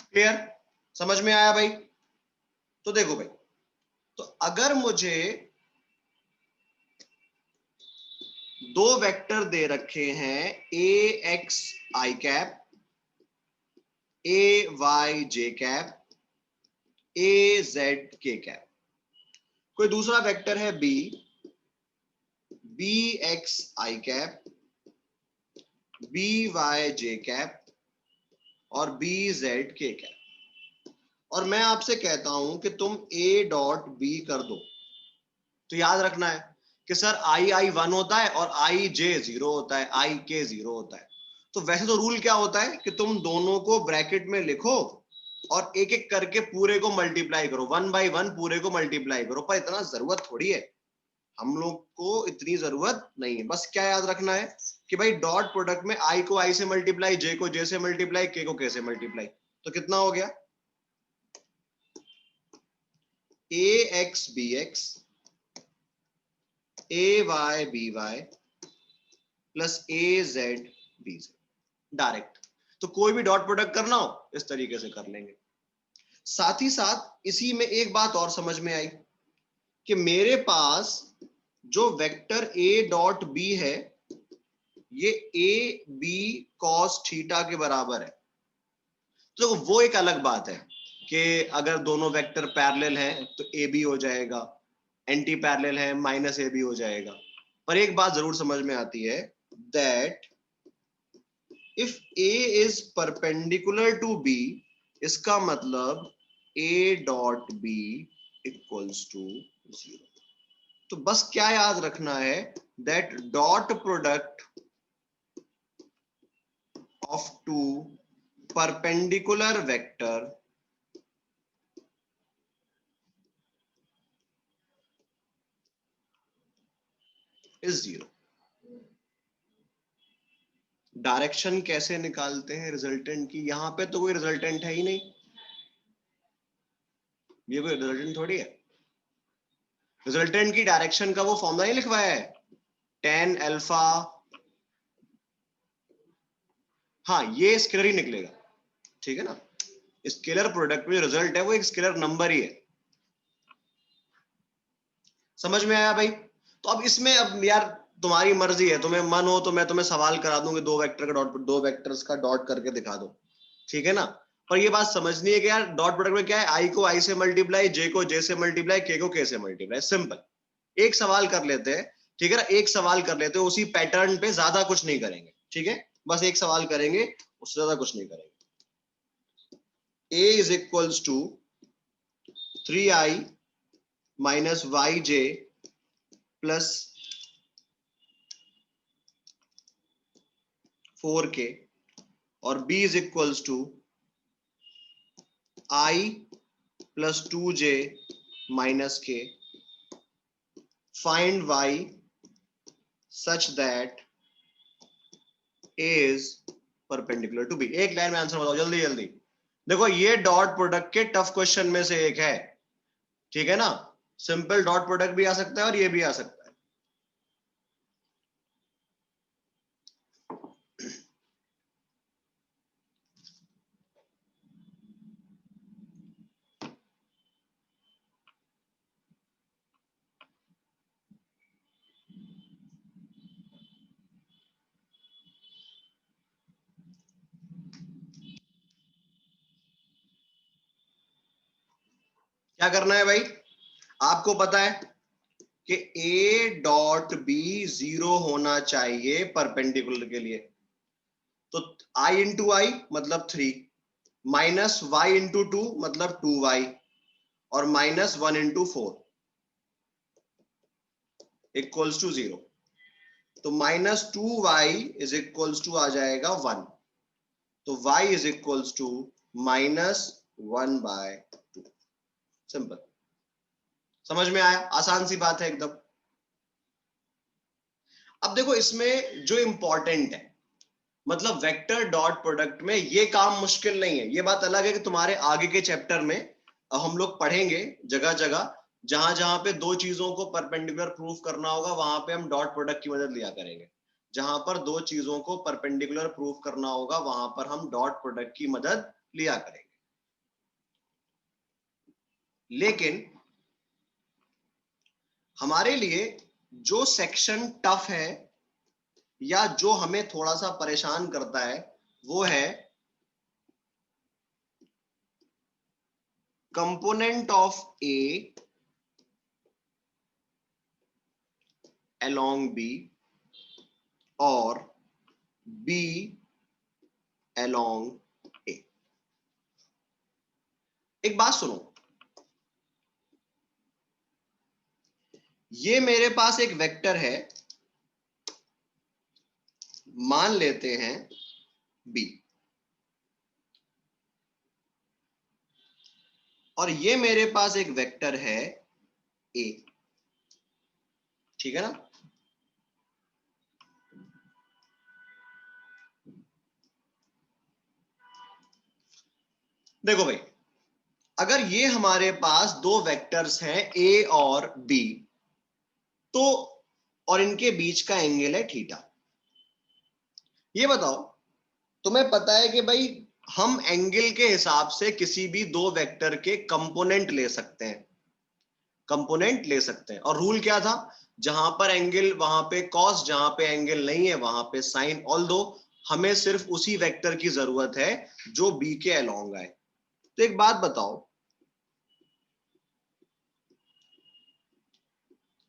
क्लियर, समझ में आया भाई? तो देखो भाई, तो अगर मुझे दो वेक्टर दे रखे हैं ए एक्स आई कैप, ए वाई जे कैप, ए जेड के कैप, कोई दूसरा वेक्टर है बी, बी एक्स आई कैप, बी वाई जे कैप और बी जेड के कैप, और मैं आपसे कहता हूं कि तुम ए डॉट बी कर दो, तो याद रखना है कि सर आई आई 1 होता है और आई जे 0 होता है, आई के 0 होता है। तो वैसे तो रूल क्या होता है कि तुम दोनों को ब्रैकेट में लिखो और एक एक करके पूरे को मल्टीप्लाई करो, 1 बाई 1 पूरे को मल्टीप्लाई करो, पर इतना जरूरत थोड़ी है, हम लोग को इतनी जरूरत नहीं है। बस क्या याद रखना है कि भाई डॉट प्रोडक्ट में आई को आई से मल्टीप्लाई, जे को जे से मल्टीप्लाई, के को के से मल्टीप्लाई, तो कितना हो गया, ए एक्स बी एक्स, ए वाई बी वाई प्लस ए जेड बी जेड, डायरेक्ट। तो कोई भी डॉट प्रोडक्ट करना हो इस तरीके से कर लेंगे। साथ ही साथ इसी में एक बात और समझ में आई कि मेरे पास जो वेक्टर ए डॉट बी है ये ए बी कॉस थीटा के बराबर है। तो वो एक अलग बात है कि अगर दोनों वेक्टर पैरेलल हैं तो ए बी हो जाएगा, एंटी पैरेलल है माइनस ए बी हो जाएगा। पर एक बात जरूर समझ में आती है, that if a is perpendicular to b, इसका मतलब a dot b equals to 0। तो बस क्या याद रखना है, that dot product of two perpendicular vector is 0। Direction कैसे निकालते हैं रिजल्टेंट की, यहां पे तो कोई रिजल्टेंट है ही नहीं, ये कोई रिजल्टेंट थोड़ी है। रिजल्टेंट की डायरेक्शन का वो फॉर्मूला नहीं लिखवाया है, tan अल्फा, हाँ ये स्केलर ही निकलेगा, ठीक है ना। स्केलर प्रोडक्ट में जो रिजल्ट है वो एक स्केलर नंबर ही है। समझ में आया भाई? तो अब इसमें अब यार तुम्हारी मर्जी है, तुम्हें मन हो तो मैं तुम्हें सवाल करा दूंगी दो वेक्टर का डॉट, दो वेक्टर्स का डॉट करके दिखा दो, ठीक है ना। पर ये बात समझनी है कि यार डॉट प्रोडक्ट में क्या है, आई को आई से मल्टीप्लाई, जे को जे से मल्टीप्लाई, के को के से मल्टीप्लाई, सिंपल। एक सवाल कर लेते हैं, ठीक है ना, एक सवाल कर लेते हैं उसी पैटर्न पे, ज्यादा कुछ नहीं करेंगे, ठीक है। बस एक सवाल करेंगे, उससे ज्यादा कुछ नहीं करेंगे। a is equals to 3i minus y j plus 4k और b is equals to i plus 2j minus k, फाइंड y such that a is perpendicular to b। एक लाइन में आंसर बताओ जल्दी जल्दी। देखो ये डॉट प्रोडक्ट के टफ क्वेश्चन में से एक है, ठीक है ना। सिंपल डॉट प्रोडक्ट भी आ सकता है और ये भी आ सकता है। क्या करना है भाई, आपको पता है कि ए डॉट बी 0 होना चाहिए परपेंडिकुलर के लिए, तो आई इंटू आई मतलब 3, माइनस वाई इंटू 2 मतलब 2y, और माइनस 1 इंटू 4 इक्वल्स टू 0। तो -2y इज इक्वल्स टू आ जाएगा 1, तो y is equals to -1/2। Simple, समझ में आया, आसान सी बात है एकदम। अब देखो इसमें जो इंपॉर्टेंट है, मतलब वेक्टर डॉट प्रोडक्ट में ये काम मुश्किल नहीं है। ये बात अलग है कि तुम्हारे आगे के चैप्टर में हम लोग पढ़ेंगे जगह जगह, जहां जहां पे दो चीजों को परपेंडिकुलर प्रूफ करना होगा वहां पे हम डॉट प्रोडक्ट की मदद लिया करेंगे। जहां पर दो चीजों को परपेंडिकुलर प्रूफ करना होगा वहां पर हम डॉट प्रोडक्ट की मदद लिया करेंगे। लेकिन हमारे लिए जो सेक्शन टफ है या जो हमें थोड़ा सा परेशान करता है वो है component of A along B और B along A। एक बात सुनो, ये मेरे पास एक वेक्टर है, मान लेते हैं B, और ये मेरे पास एक वेक्टर है A, ठीक है ना। देखो भाई, अगर ये हमारे पास दो वेक्टर्स हैं A और B, तो और इनके बीच का एंगल है थीटा। ये बताओ, तुम्हें पता है कि भाई हम एंगल के हिसाब से किसी भी दो वेक्टर के कंपोनेंट ले सकते हैं, कंपोनेंट ले सकते हैं। और रूल क्या था, जहां पर एंगल वहां पे कॉस, जहां पे एंगल नहीं है वहां पे साइन। ऑल्दो हमें सिर्फ उसी वेक्टर की जरूरत है जो बी के अलोंग आए। तो एक बात बताओ,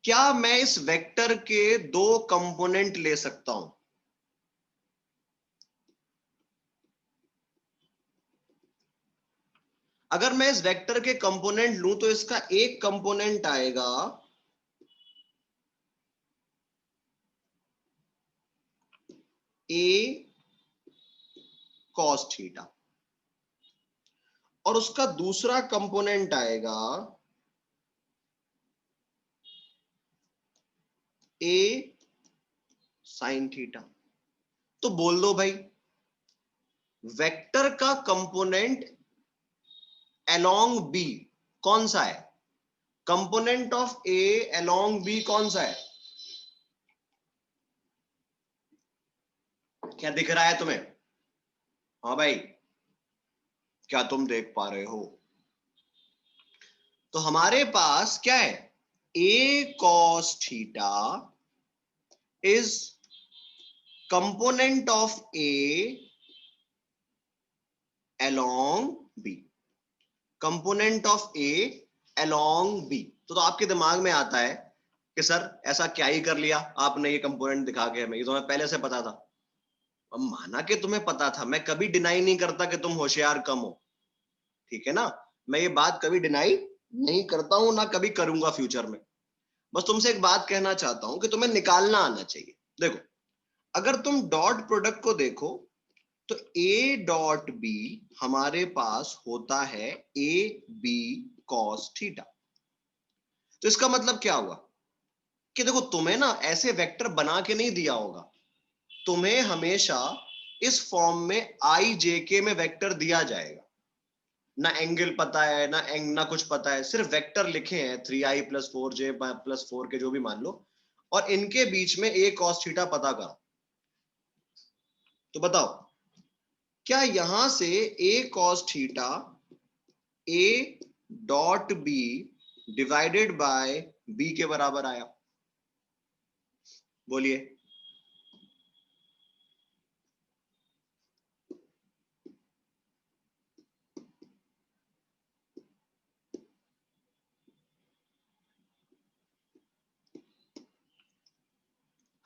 क्या मैं इस वेक्टर के दो कंपोनेंट ले सकता हूं? अगर मैं इस वेक्टर के कंपोनेंट लूं तो इसका एक कंपोनेंट आएगा ए कॉस थीटा, और उसका दूसरा कंपोनेंट आएगा ए साइन थीटा। तो बोल दो भाई, वेक्टर का कंपोनेंट अलोंग बी कौन सा है? Component of A along b कौन सा है? क्या दिख रहा है तुम्हें? हाँ भाई, क्या तुम देख पा रहे हो? तो हमारे पास क्या है, A cos theta is component of A along B, component of A along B. तो आपके दिमाग में आता है कि सर ऐसा क्या ही कर लिया आपने ये कंपोनेंट दिखा के हमें, ये तो हमें पहले से पता था। अब माना कि तुम्हें पता था, मैं कभी डिनाई नहीं करता कि तुम होशियार कम हो, ठीक है ना। मैं ये बात कभी डिनाई नहीं करता हूं, ना कभी करूंगा फ्यूचर में। बस तुमसे एक बात कहना चाहता हूं कि तुम्हें निकालना आना चाहिए। देखो, अगर तुम डॉट प्रोडक्ट को देखो तो ए डॉट बी हमारे पास होता है ए बी कॉस थीटा। तो इसका मतलब क्या हुआ कि देखो, तुम्हें ना ऐसे वेक्टर बना के नहीं दिया होगा, तुम्हें हमेशा इस फॉर्म में आई जे के में वेक्टर दिया जाएगा। ना एंगल पता है, ना कुछ पता है, सिर्फ वेक्टर लिखे हैं 3i+4j+4 के जो भी मान लो, और इनके बीच में ए कॉस थीटा पता करो। तो बताओ, क्या यहां से A cos theta A dot B divided by B के बराबर आया? बोलिए।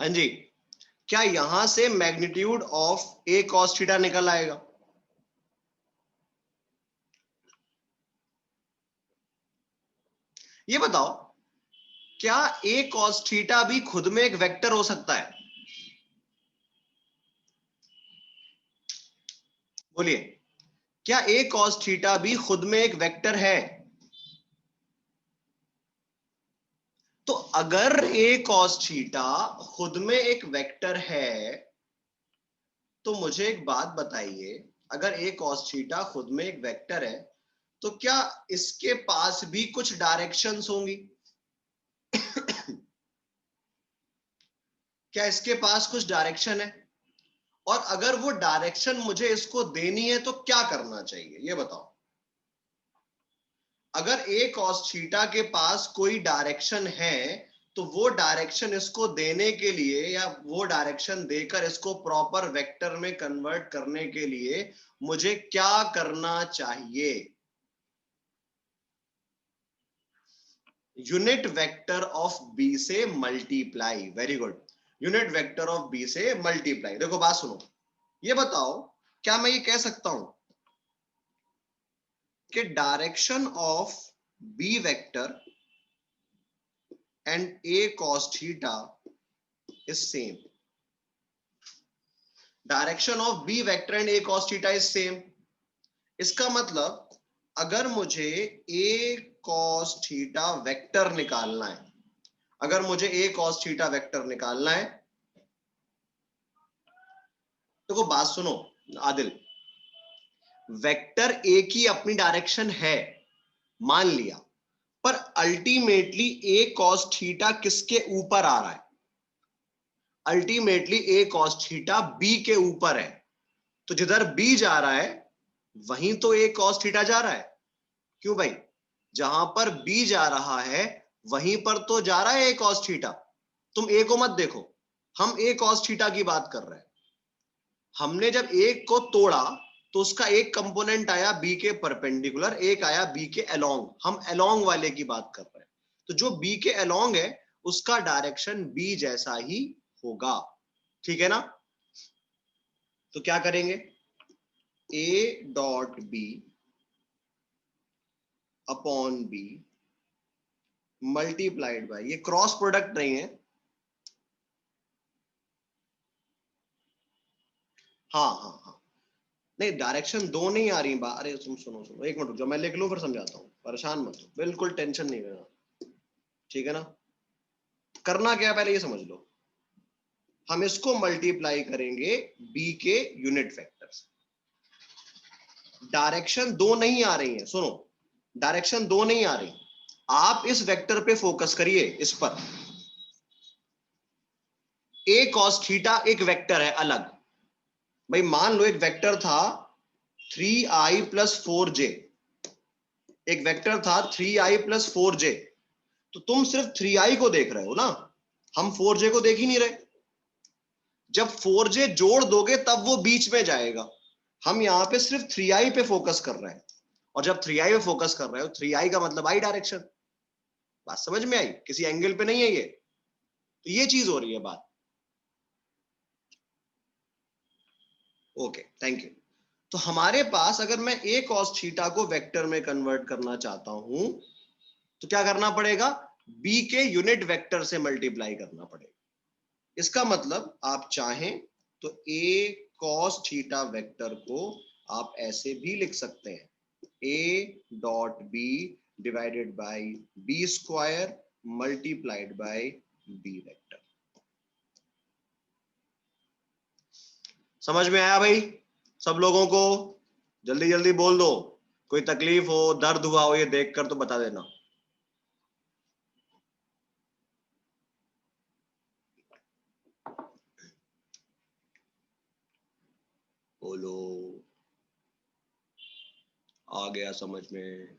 हाँ जी, क्या यहां से magnitude of A cos theta निकल आएगा? ये बताओ, क्या ए कॉस थीटा भी खुद में एक वेक्टर हो सकता है? बोलिए, क्या ए कॉस थीटा भी खुद में एक वेक्टर है? तो अगर ए कॉस थीटा खुद में एक वेक्टर है, तो मुझे एक बात बताइए, अगर ए कॉस थीटा खुद में एक वेक्टर है, तो क्या इसके पास भी कुछ डायरेक्शंस होंगी? क्या इसके पास कुछ डायरेक्शन है? और अगर वो डायरेक्शन मुझे इसको देनी है तो क्या करना चाहिए, ये बताओ। अगर ए कॉस थीटा के पास कोई डायरेक्शन है, तो वो डायरेक्शन इसको देने के लिए या वो डायरेक्शन देकर इसको प्रॉपर वेक्टर में कन्वर्ट करने के लिए मुझे क्या करना चाहिए? यूनिट वेक्टर ऑफ बी से multiply. Very good, unit vector of b से मल्टीप्लाई। देखो बात सुनो, ये बताओ, क्या मैं ये कह सकता हूं कि direction of B vector and A cos theta is same? Direction of B vector and A cos theta is same. इसका मतलब अगर मुझे ए कॉस थीटा वेक्टर निकालना है, अगर मुझे ए कॉस थीटा वेक्टर निकालना है, तो बात सुनो आदिल, वेक्टर ए की अपनी डायरेक्शन है, मान लिया, पर अल्टीमेटली ए कॉस थीटा किसके ऊपर आ रहा है? अल्टीमेटली ए कॉस थीटा बी के ऊपर है। तो जिधर बी जा रहा है वहीं तो ए कॉस थीटा जा रहा है। क्यों भाई? जहां पर बी जा रहा है वहीं पर तो जा रहा है ए कॉस थीटा। तुम ए को मत देखो, हम ए कॉस थीटा की बात कर रहे हैं। हमने जब ए को तोड़ा तो उसका एक कंपोनेंट आया बी के परपेंडिकुलर, एक आया बी के अलोंग। हम अलोंग वाले की बात कर रहे हैं। तो जो बी के अलोंग है उसका डायरेक्शन बी जैसा ही होगा, ठीक है ना? तो क्या करेंगे, A dot B upon B multiplied by, ये क्रॉस प्रोडक्ट नहीं है, हाँ हाँ हाँ, नहीं डायरेक्शन दो नहीं आ रही। अरे तुम सुनो सुनो, एक मिनट रुक जाओ, मैं लिख लूं फिर समझाता हूँ, परेशान मत हो, बिल्कुल टेंशन नहीं लेना, ठीक है ना? करना क्या है पहले ये समझ लो। हम इसको मल्टीप्लाई करेंगे बी के यूनिट वेक्टर से। डायरेक्शन दो नहीं आ रही है, सुनो, डायरेक्शन दो नहीं आ रही। आप इस वेक्टर पे फोकस करिए, इस पर। ए कॉस थीटा एक वेक्टर है अलग। भाई मान लो एक वेक्टर था 3i प्लस 4j, एक वेक्टर था 3i प्लस 4j। तो तुम सिर्फ 3i को देख रहे हो ना, हम 4j को देख ही नहीं रहे। जब 4j जोड़ दोगे तब वो बीच में जाएगा। हम यहाँ पे सिर्फ 3i पे फोकस कर रहे हैं, और जब 3i पे फोकस कर रहे हो, 3i का मतलब आई डायरेक्शन। बात समझ में आई? किसी एंगल पे नहीं है ये, तो ये चीज हो रही है बात। Okay, thank you. तो हमारे पास अगर मैं ए कॉस थीटा को वेक्टर में कन्वर्ट करना चाहता हूं, तो क्या करना पड़ेगा? बी के यूनिट वेक्टर से मल्टीप्लाई करना पड़ेगा। इसका मतलब आप चाहें तो ए कॉस थीटा वेक्टर को आप ऐसे भी लिख सकते हैं, A dot B divided by B square multiplied by B vector. समझ में आया भाई सब लोगों को? जल्दी जल्दी बोल दो, कोई तकलीफ हो, दर्द हुआ हो, ये देखकर तो बता देना। बोलो, आ गया समझ में?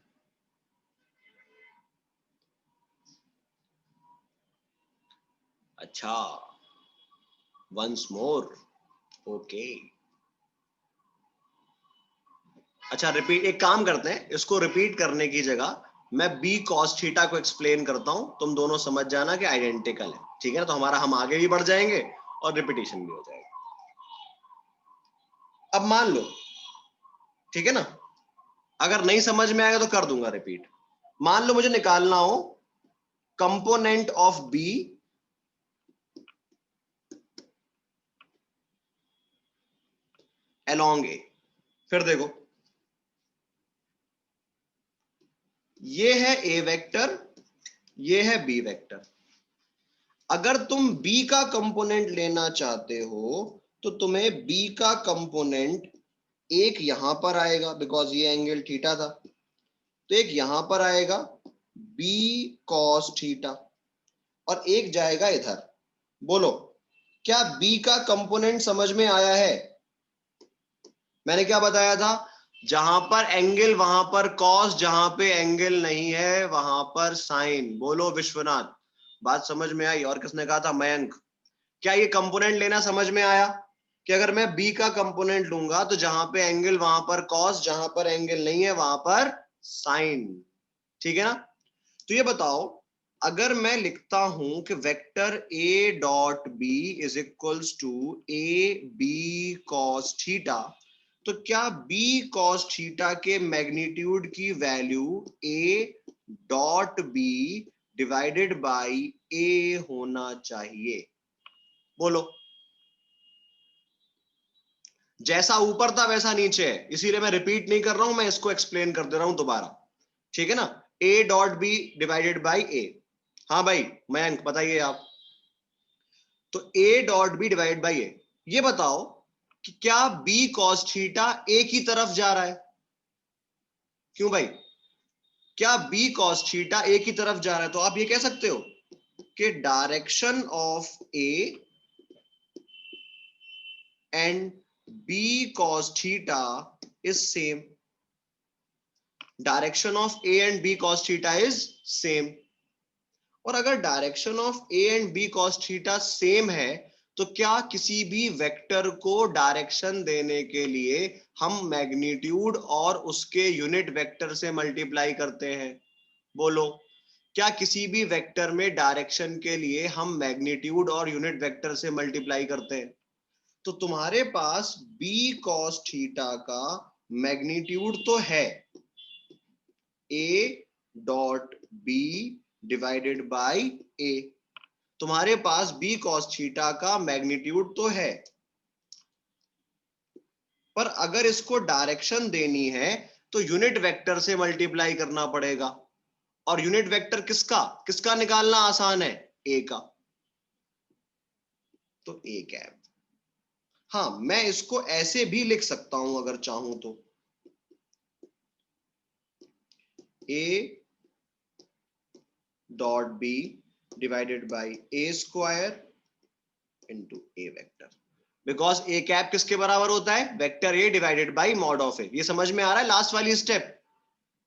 अच्छा, वंस मोर, ओके। अच्छा रिपीट, एक काम करते हैं, इसको रिपीट करने की जगह मैं बी कॉस थीटा को एक्सप्लेन करता हूं, तुम दोनों समझ जाना कि आइडेंटिकल है। ठीक है ना, तो हमारा हम आगे भी बढ़ जाएंगे और रिपीटेशन भी हो जाएगा। अब मान लो, ठीक है ना, अगर नहीं समझ में आएगा तो कर दूंगा रिपीट। मान लो मुझे निकालना हो कंपोनेंट ऑफ बी along ए। फिर देखो, ये है ए वेक्टर, ये है बी वेक्टर। अगर तुम बी का कंपोनेंट लेना चाहते हो तो तुम्हें बी का कंपोनेंट एक यहां पर आएगा, बिकॉज ये एंगल थीटा था, तो एक यहां पर आएगा बी कॉस थीटा, और एक जाएगा इधर। बोलो, क्या बी का कंपोनेंट समझ में आया है? मैंने क्या बताया था, जहां पर एंगल वहां पर कॉस, जहां पे एंगल नहीं है वहां पर साइन। बोलो विश्वनाथ, बात समझ में आई? और किसने कहा था? मयंक। क्या ये कंपोनेंट लेना समझ में आया कि अगर मैं बी का कंपोनेंट लूंगा तो जहां पे एंगल वहां पर कॉस, जहां पर एंगल नहीं है वहां पर साइन। ठीक है ना? तो ये बताओ, अगर मैं लिखता हूं कि vector A dot B is equals to A B cos theta, तो क्या बी कॉस थीटा के मैग्नीट्यूड की value A dot B divided by A होना चाहिए? बोलो। जैसा ऊपर था वैसा नीचे है, इसीलिए मैं रिपीट नहीं कर रहा हूं, मैं इसको एक्सप्लेन कर दे रहा हूं दोबारा। ठीक है ना? A dot B divided by A. हाँ भाई मयंक बताइए आप। तो A dot B divide by A, ये बताओ कि क्या बी कॉस थीटा ए की तरफ जा रहा है? क्यों भाई? क्या बी कॉस थीटा ए की तरफ जा रहा है? तो आप ये कह सकते हो कि direction of A and B cos theta is same. Direction of A and B cos theta is same. और अगर direction of A and B cos theta same है तो क्या किसी भी वेक्टर को डायरेक्शन देने के लिए हम मैग्नीट्यूड और उसके यूनिट वेक्टर से मल्टीप्लाई करते हैं? बोलो, क्या किसी भी वेक्टर में डायरेक्शन के लिए हम मैग्नीट्यूड और यूनिट वेक्टर से मल्टीप्लाई करते हैं? तो तुम्हारे पास बी कॉस थीटा का मैग्नीट्यूड तो है ए dot B divided by A. तुम्हारे पास बी कॉस थीटा का मैग्नीट्यूड तो है, पर अगर इसको डायरेक्शन देनी है तो यूनिट वेक्टर से मल्टीप्लाई करना पड़ेगा। और यूनिट वेक्टर किसका किसका निकालना आसान है? ए का। तो ए कैप। हाँ, मैं इसको ऐसे भी लिख सकता हूं अगर चाहूं तो, A dot B divided by A square into A vector. Because A cap किसके बराबर होता है? Vector A divided by mod of A. ये समझ में आ रहा है लास्ट वाली स्टेप,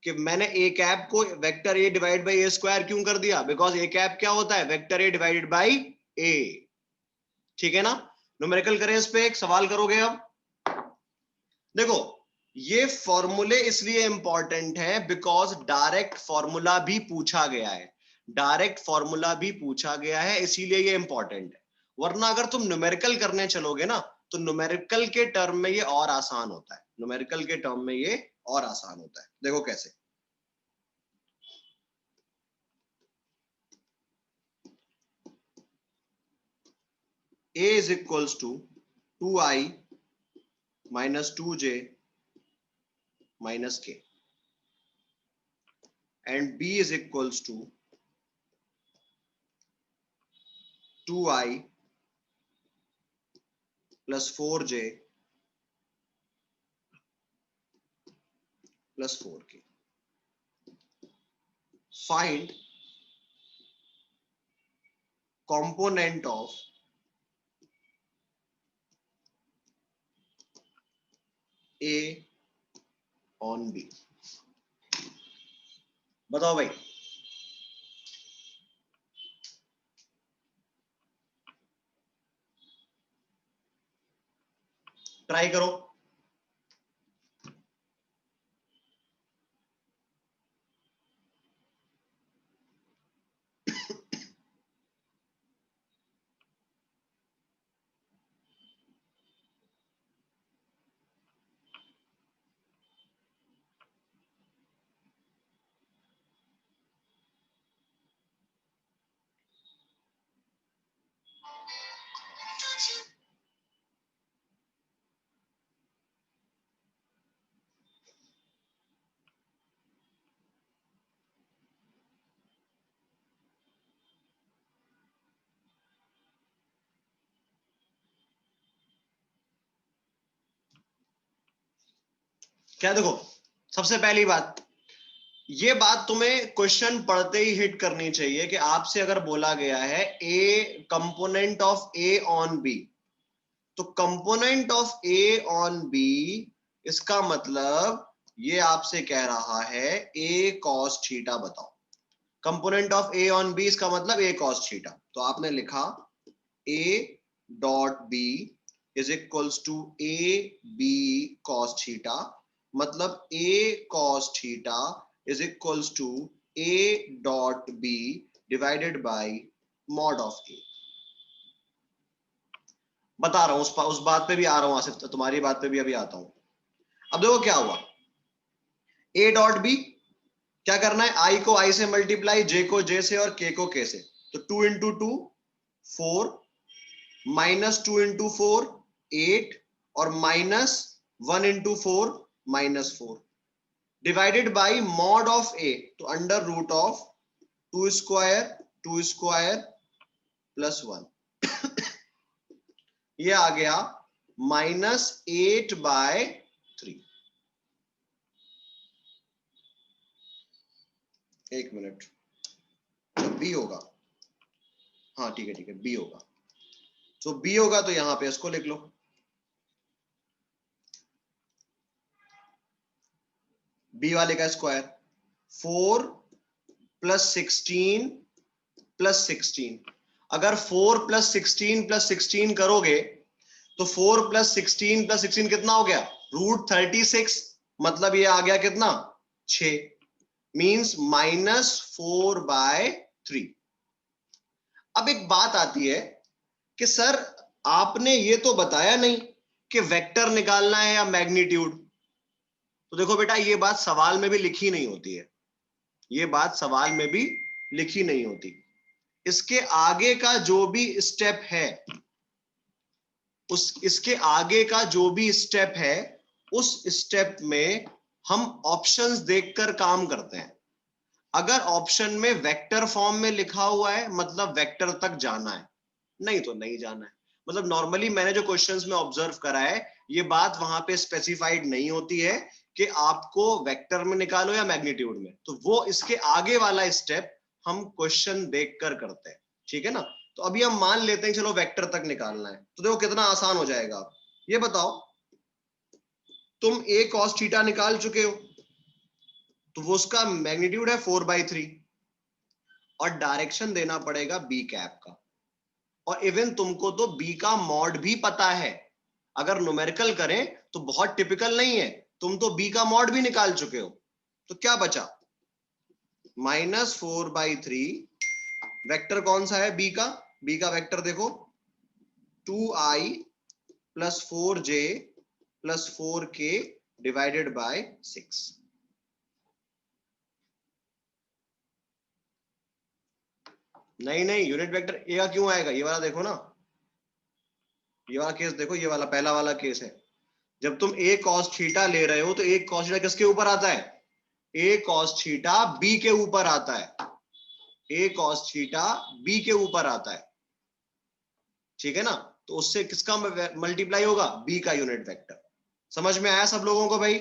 कि मैंने ए कैप को vector A divide by A square क्यों कर दिया? बिकॉज ए कैप क्या होता है? वेक्टर ए डिवाइडेड बाई ए। ठीक है ना? न्यूमेरिकल करें इस पे, एक सवाल करोगे अब? देखो, ये फॉर्मूले इसलिए इंपॉर्टेंट है बिकॉज डायरेक्ट फॉर्मूला भी पूछा गया है। डायरेक्ट फॉर्मूला भी पूछा गया है, इसीलिए ये इंपॉर्टेंट है। वरना अगर तुम न्यूमेरिकल करने चलोगे ना तो न्यूमेरिकल के टर्म में ये और आसान होता है। न्यूमेरिकल के टर्म में ये और आसान होता है। देखो कैसे। a is equals to 2i minus 2j minus k, and b is equals to 2i plus 4j plus 4k. Find component of a on b। बताओ भाई। ट्राई करो। क्या देखो, सबसे पहली बात, ये बात तुम्हें क्वेश्चन पढ़ते ही हिट करनी चाहिए कि आपसे अगर बोला गया है A component of A on B, तो component of A on B, इसका मतलब ये आपसे कह रहा है ए कॉस थीटा बताओ। Component of A on B इसका मतलब ए कॉस थीटा। तो आपने लिखा A dot B is equals to A B cos theta, मतलब A cos theta is equals to A dot B divided by mod of A. बता रहा हूं, उस बात पे भी आ रहा हूं आसिफ, तुम्हारी बात पे भी अभी आता हूं। अब देखो क्या हुआ, ए डॉट बी क्या करना है, आई को आई से मल्टीप्लाई, जे को जे से और के को के से। तो 2 इंटू 2 4, माइनस 2 इंटू 4 8, और minus 1 into 4 -4, divided by mod of A, तो under root of 2 square plus 1, ये आ गया -8/3। एक मिनट, बी होगा, हाँ ठीक है बी होगा। तो बी होगा तो यहां पे इसको लिख लो, बी वाले का स्क्वायर 4 प्लस 16 प्लस 16। अगर 4 प्लस 16 प्लस 16 करोगे तो 4 प्लस 16 प्लस 16 कितना हो गया, √36, मतलब ये आ गया कितना 6, मींस -4/3। अब एक बात आती है कि सर आपने ये तो बताया नहीं कि वेक्टर निकालना है या मैग्नीट्यूड। तो देखो बेटा, ये बात सवाल में भी लिखी नहीं होती है, ये बात सवाल में भी लिखी नहीं होती। इसके आगे का जो भी स्टेप है, इसके आगे का जो भी स्टेप है, उस स्टेप में हम ऑप्शंस देखकर काम करते हैं। अगर ऑप्शन में वेक्टर फॉर्म में लिखा हुआ है मतलब वेक्टर तक जाना है, नहीं तो नहीं जाना है। मतलब नॉर्मली मैंने जो क्वेश्चंस में ऑब्जर्व करा है, ये बात वहां पे स्पेसिफाइड नहीं होती है कि आपको वेक्टर में निकालो या मैग्नीट्यूड में। तो वो इसके आगे वाला स्टेप हम क्वेश्चन देखकर करते हैं, ठीक है ना। तो अभी हम मान लेते हैं चलो वेक्टर तक निकालना है, तो देखो कितना आसान हो जाएगा। ये बताओ, तुम ए कॉस थीटा निकाल चुके हो, तो वो उसका मैग्नीट्यूड है 4/3, और डायरेक्शन देना पड़ेगा बी कैप का। और इवन तुमको तो बी का मॉड भी पता है, अगर न्यूमेरिकल करें तो बहुत टिपिकल नहीं है, तुम तो बी का मॉड भी निकाल चुके हो। तो क्या बचा, -4/3। वेक्टर कौन सा है बी का, बी का वेक्टर देखो 2i plus 4j plus 4k divided by 6। नहीं यूनिट वेक्टर ए का क्यों आएगा, ये वाला देखो ना, ये वाला केस देखो, ये वाला पहला वाला केस है। जब तुम ए कॉस थीटा ले रहे हो तो ए कॉस थीटा किसके ऊपर आता है, ए कॉस थीटा बी के ऊपर आता है, ए कॉस थीटा बी के ऊपर आता है, ठीक है ना। तो उससे किसका मल्टीप्लाई होगा, बी का यूनिट वेक्टर। समझ में आया सब लोगों को भाई,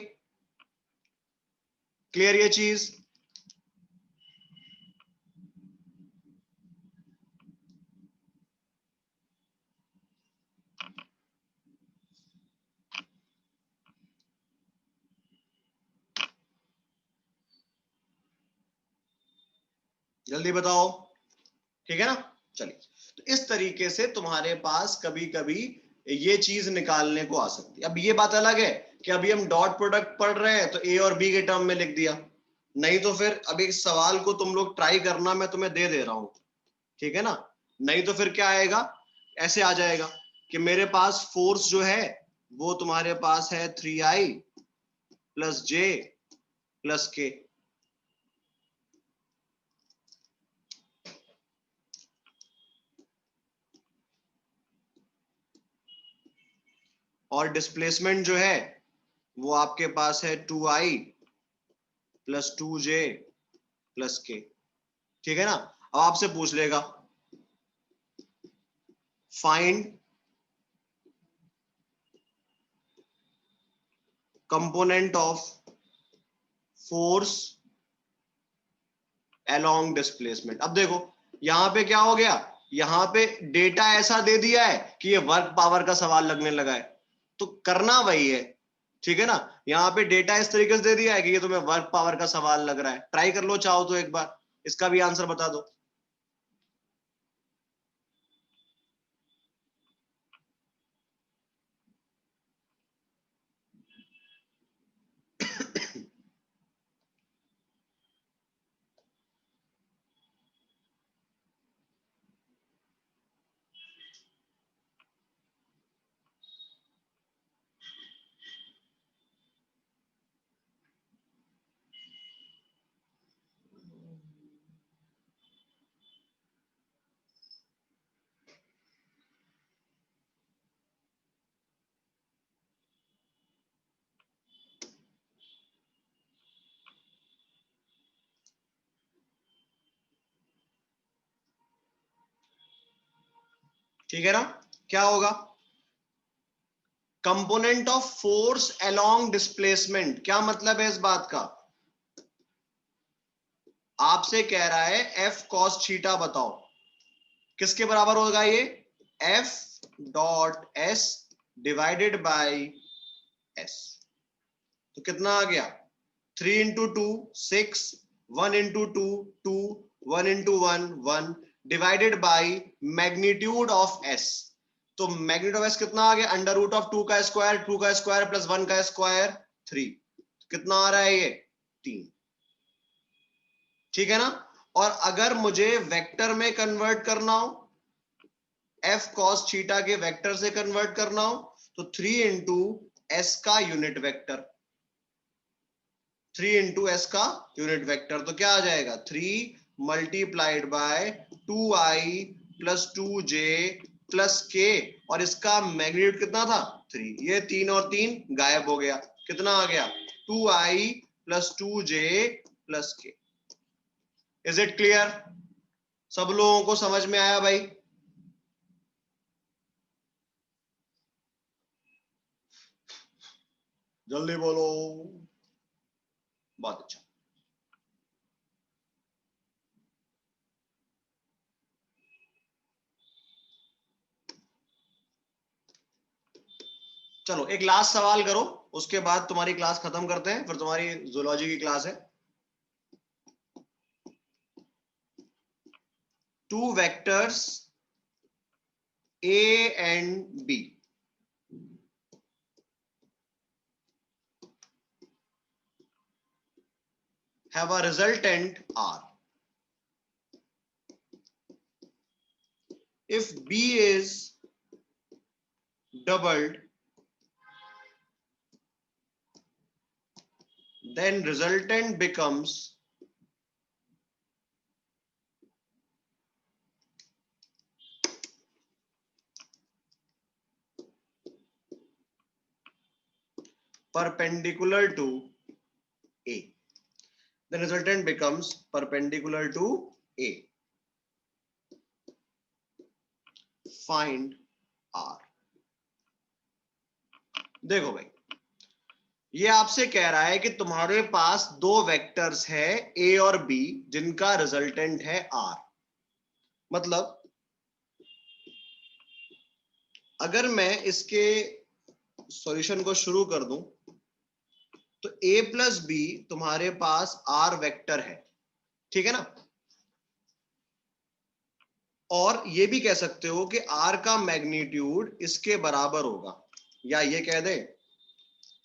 क्लियर ये चीज। जल्दी बताओ, ठीक है ना। चलिए, तो इस तरीके से तुम्हारे पास कभी कभी ये चीज निकालने को आ सकती है। अब ये बात अलग है कि अभी हम डॉट प्रोडक्ट पढ़ रहे हैं तो ए और बी के टर्म में लिख दिया, नहीं तो फिर अभी इस सवाल को तुम लोग ट्राई करना, मैं तुम्हें दे रहा हूं, ठीक है ना। नहीं तो फिर क्या आएगा, ऐसे आ जाएगा कि मेरे पास फोर्स जो है वो तुम्हारे पास है 3i प्लस जे प्लस के। और डिस्प्लेसमेंट जो है वो आपके पास है 2i plus 2j plus k। ठीक है ना। अब आपसे पूछ लेगा find component of force along displacement. अब देखो यहां पे क्या हो गया, यहां पे डेटा ऐसा दे दिया है कि ये वर्क पावर का सवाल लगने लगा है, तो करना वही है। ठीक है ना, यहाँ पे डेटा इस तरीके से दे दिया है कि ये तुम्हें वर्क पावर का सवाल लग रहा है। ट्राई कर लो चाहो तो एक बार, इसका भी आंसर बता दो। ठीक है ना, क्या होगा, component of force along displacement. क्या मतलब है इस बात का, आपसे कह रहा है एफ कॉस थीटा बताओ, किसके बराबर होगा ये, F dot S divided by S. तो कितना आ गया, 3 into 2 6, 1 into 2 2, 1 into 1 1 divided by magnitude of S. तो मैग्नीट्यूड ऑफ एस कितना आ गया, अंडर रूट ऑफ 2 का स्क्वायर, 2 का स्क्वायर प्लस 1 का स्क्वायर 3। कितना आ रहा है ये 3। ठीक है ना। और अगर मुझे वेक्टर में कन्वर्ट करना हो, एफ कॉस थीटा के वेक्टर से कन्वर्ट करना हो, तो 3 into एस का यूनिट वेक्टर, 3 into एस का यूनिट वेक्टर, तो क्या आ जाएगा 3 multiplied by 2i plus 2j plus k, और इसका मैग्नीट्यूड कितना था 3। ये 3 और 3 गायब हो गया, कितना आ गया 2i plus 2j plus k। Is it clear, सब लोगों को समझ में आया भाई। जल्दी बोलो, बहुत अच्छा। चलो एक लास्ट सवाल करो, उसके बाद तुम्हारी क्लास खत्म करते हैं, फिर तुम्हारी जूलॉजी की क्लास है। Two vectors A and B have a resultant R. If B is doubled, then resultant becomes perpendicular to A. The resultant becomes perpendicular to A. Find R. देखो भाई, ये आपसे कह रहा है कि तुम्हारे पास दो वेक्टर्स है A और B जिनका रिजल्टेंट है R। मतलब अगर मैं इसके सॉल्यूशन को शुरू कर दूं, तो A प्लस बी तुम्हारे पास R वेक्टर है, ठीक है ना। और ये भी कह सकते हो कि R का मैग्नीट्यूड इसके बराबर होगा, या ये कह दे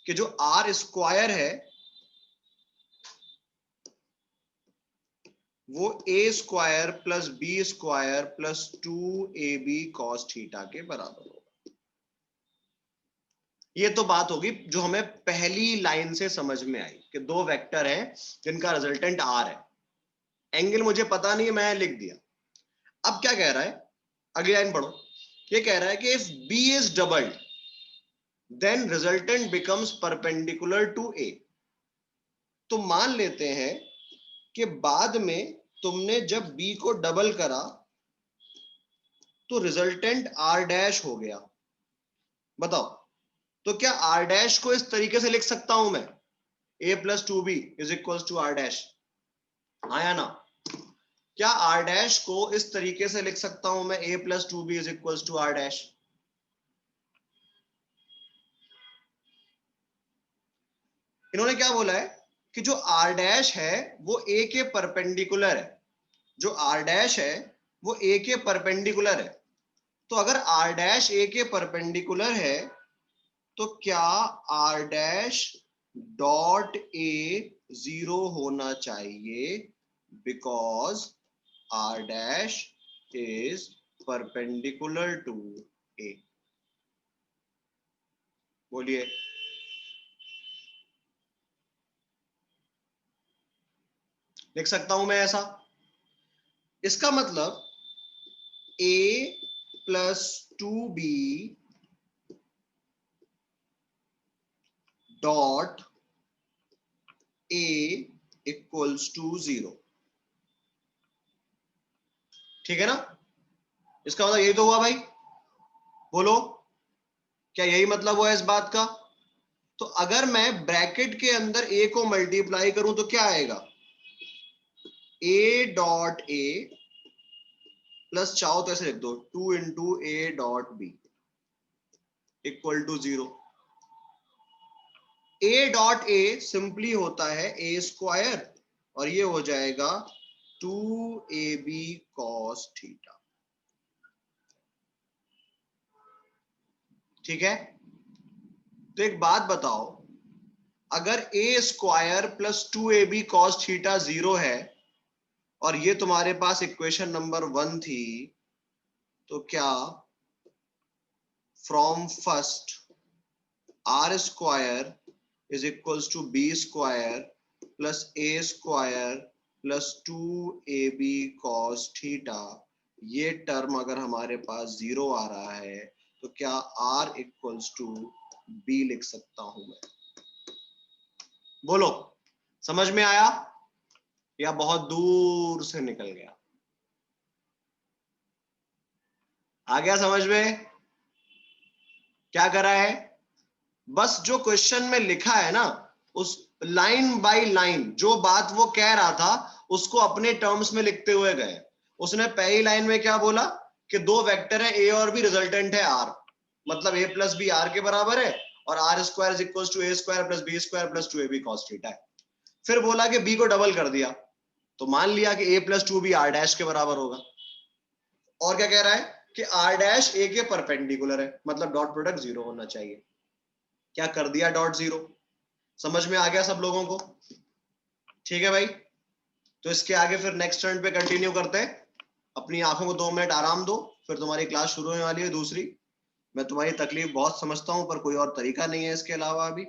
कि जो R स्क्वायर है वो A square plus B square plus 2ab cos theta के बराबर होगा। ये तो बात होगी जो हमें पहली लाइन से समझ में आई कि दो वेक्टर हैं जिनका रिजल्टेंट R है। एंगल मुझे पता नहीं है, मैं लिख दिया। अब क्या कह रहा है, अगली लाइन पढ़ो। ये कह रहा है कि if B is doubled, then resultant becomes perpendicular to A. तो मान लेते हैं कि बाद में तुमने जब B को डबल करा तो रिजल्टेंट R डैश हो गया। बताओ, तो क्या R डैश को इस तरीके से लिख सकता हूं मैं, A plus 2B is equal to R dash? हाँ या ना? क्या R डैश को इस तरीके से लिख सकता हूं मैं, A plus 2B is equal to R dash? इन्होंने क्या बोला है कि जो R डैश है वो A के परपेंडिकुलर है, जो R डैश है वो A के परपेंडिकुलर है। तो अगर R डैश A के परपेंडिकुलर है तो क्या R डैश डॉट A 0 होना चाहिए, because R dash is perpendicular to A। बोलिए। लिख सकता हूं मैं ऐसा? इसका मतलब A plus 2B dot A equals to 0। ठीक है ना? इसका मतलब यही तो हुआ भाई, बोलो, क्या यही मतलब हुआ इस बात का? तो अगर मैं ब्रैकेट के अंदर A को मल्टीप्लाई करूं तो क्या आएगा, A डॉट A प्लस, चाहो तो ऐसे लिख दो, 2 into A dot B equal to 0। A dot A simply होता है A स्क्वायर और ये हो जाएगा 2AB cos थीटा। ठीक है? तो एक बात बताओ, अगर A square plus 2AB cos theta 0 है और ये तुम्हारे पास इक्वेशन नंबर 1 थी, तो क्या from first R square is equals to B square plus A square plus 2AB cos theta, ये टर्म अगर हमारे पास 0 आ रहा है तो क्या R इक्वल्स टू B लिख सकता हूं मैं? बोलो, समझ में आया या बहुत दूर से निकल गया? आ गया समझ में? क्या करा है, बस जो क्वेश्चन में लिखा है ना, उस लाइन बाय लाइन जो बात वो कह रहा था उसको अपने टर्म्स में लिखते हुए गए। उसने पहली लाइन में क्या बोला कि दो वेक्टर है A और B, रिजल्टेंट है R, मतलब A प्लस बी R के बराबर है और R square is equal to A square plus B square plus 2AB cos theta है। फिर बोला कि B को डबल कर दिया तो मान लिया कि A plus 2B R dash के बराबर होगा। और क्या कह रहा है कि R डैश A के परपेंडिकुलर है, मतलब डॉट प्रोडक्ट 0 होना चाहिए। क्या कर दिया, डॉट 0। समझ में आ गया सब लोगों को? ठीक है भाई, तो इसके आगे फिर नेक्स्ट टर्न पे कंटिन्यू करते हैं। अपनी आंखों को 2 मिनट आराम दो, फिर तुम्हारी क्लास शुरू होने वाली है दूसरी। मैं तुम्हारी तकलीफ बहुत समझता हूं पर कोई और तरीका नहीं है इसके अलावा अभी।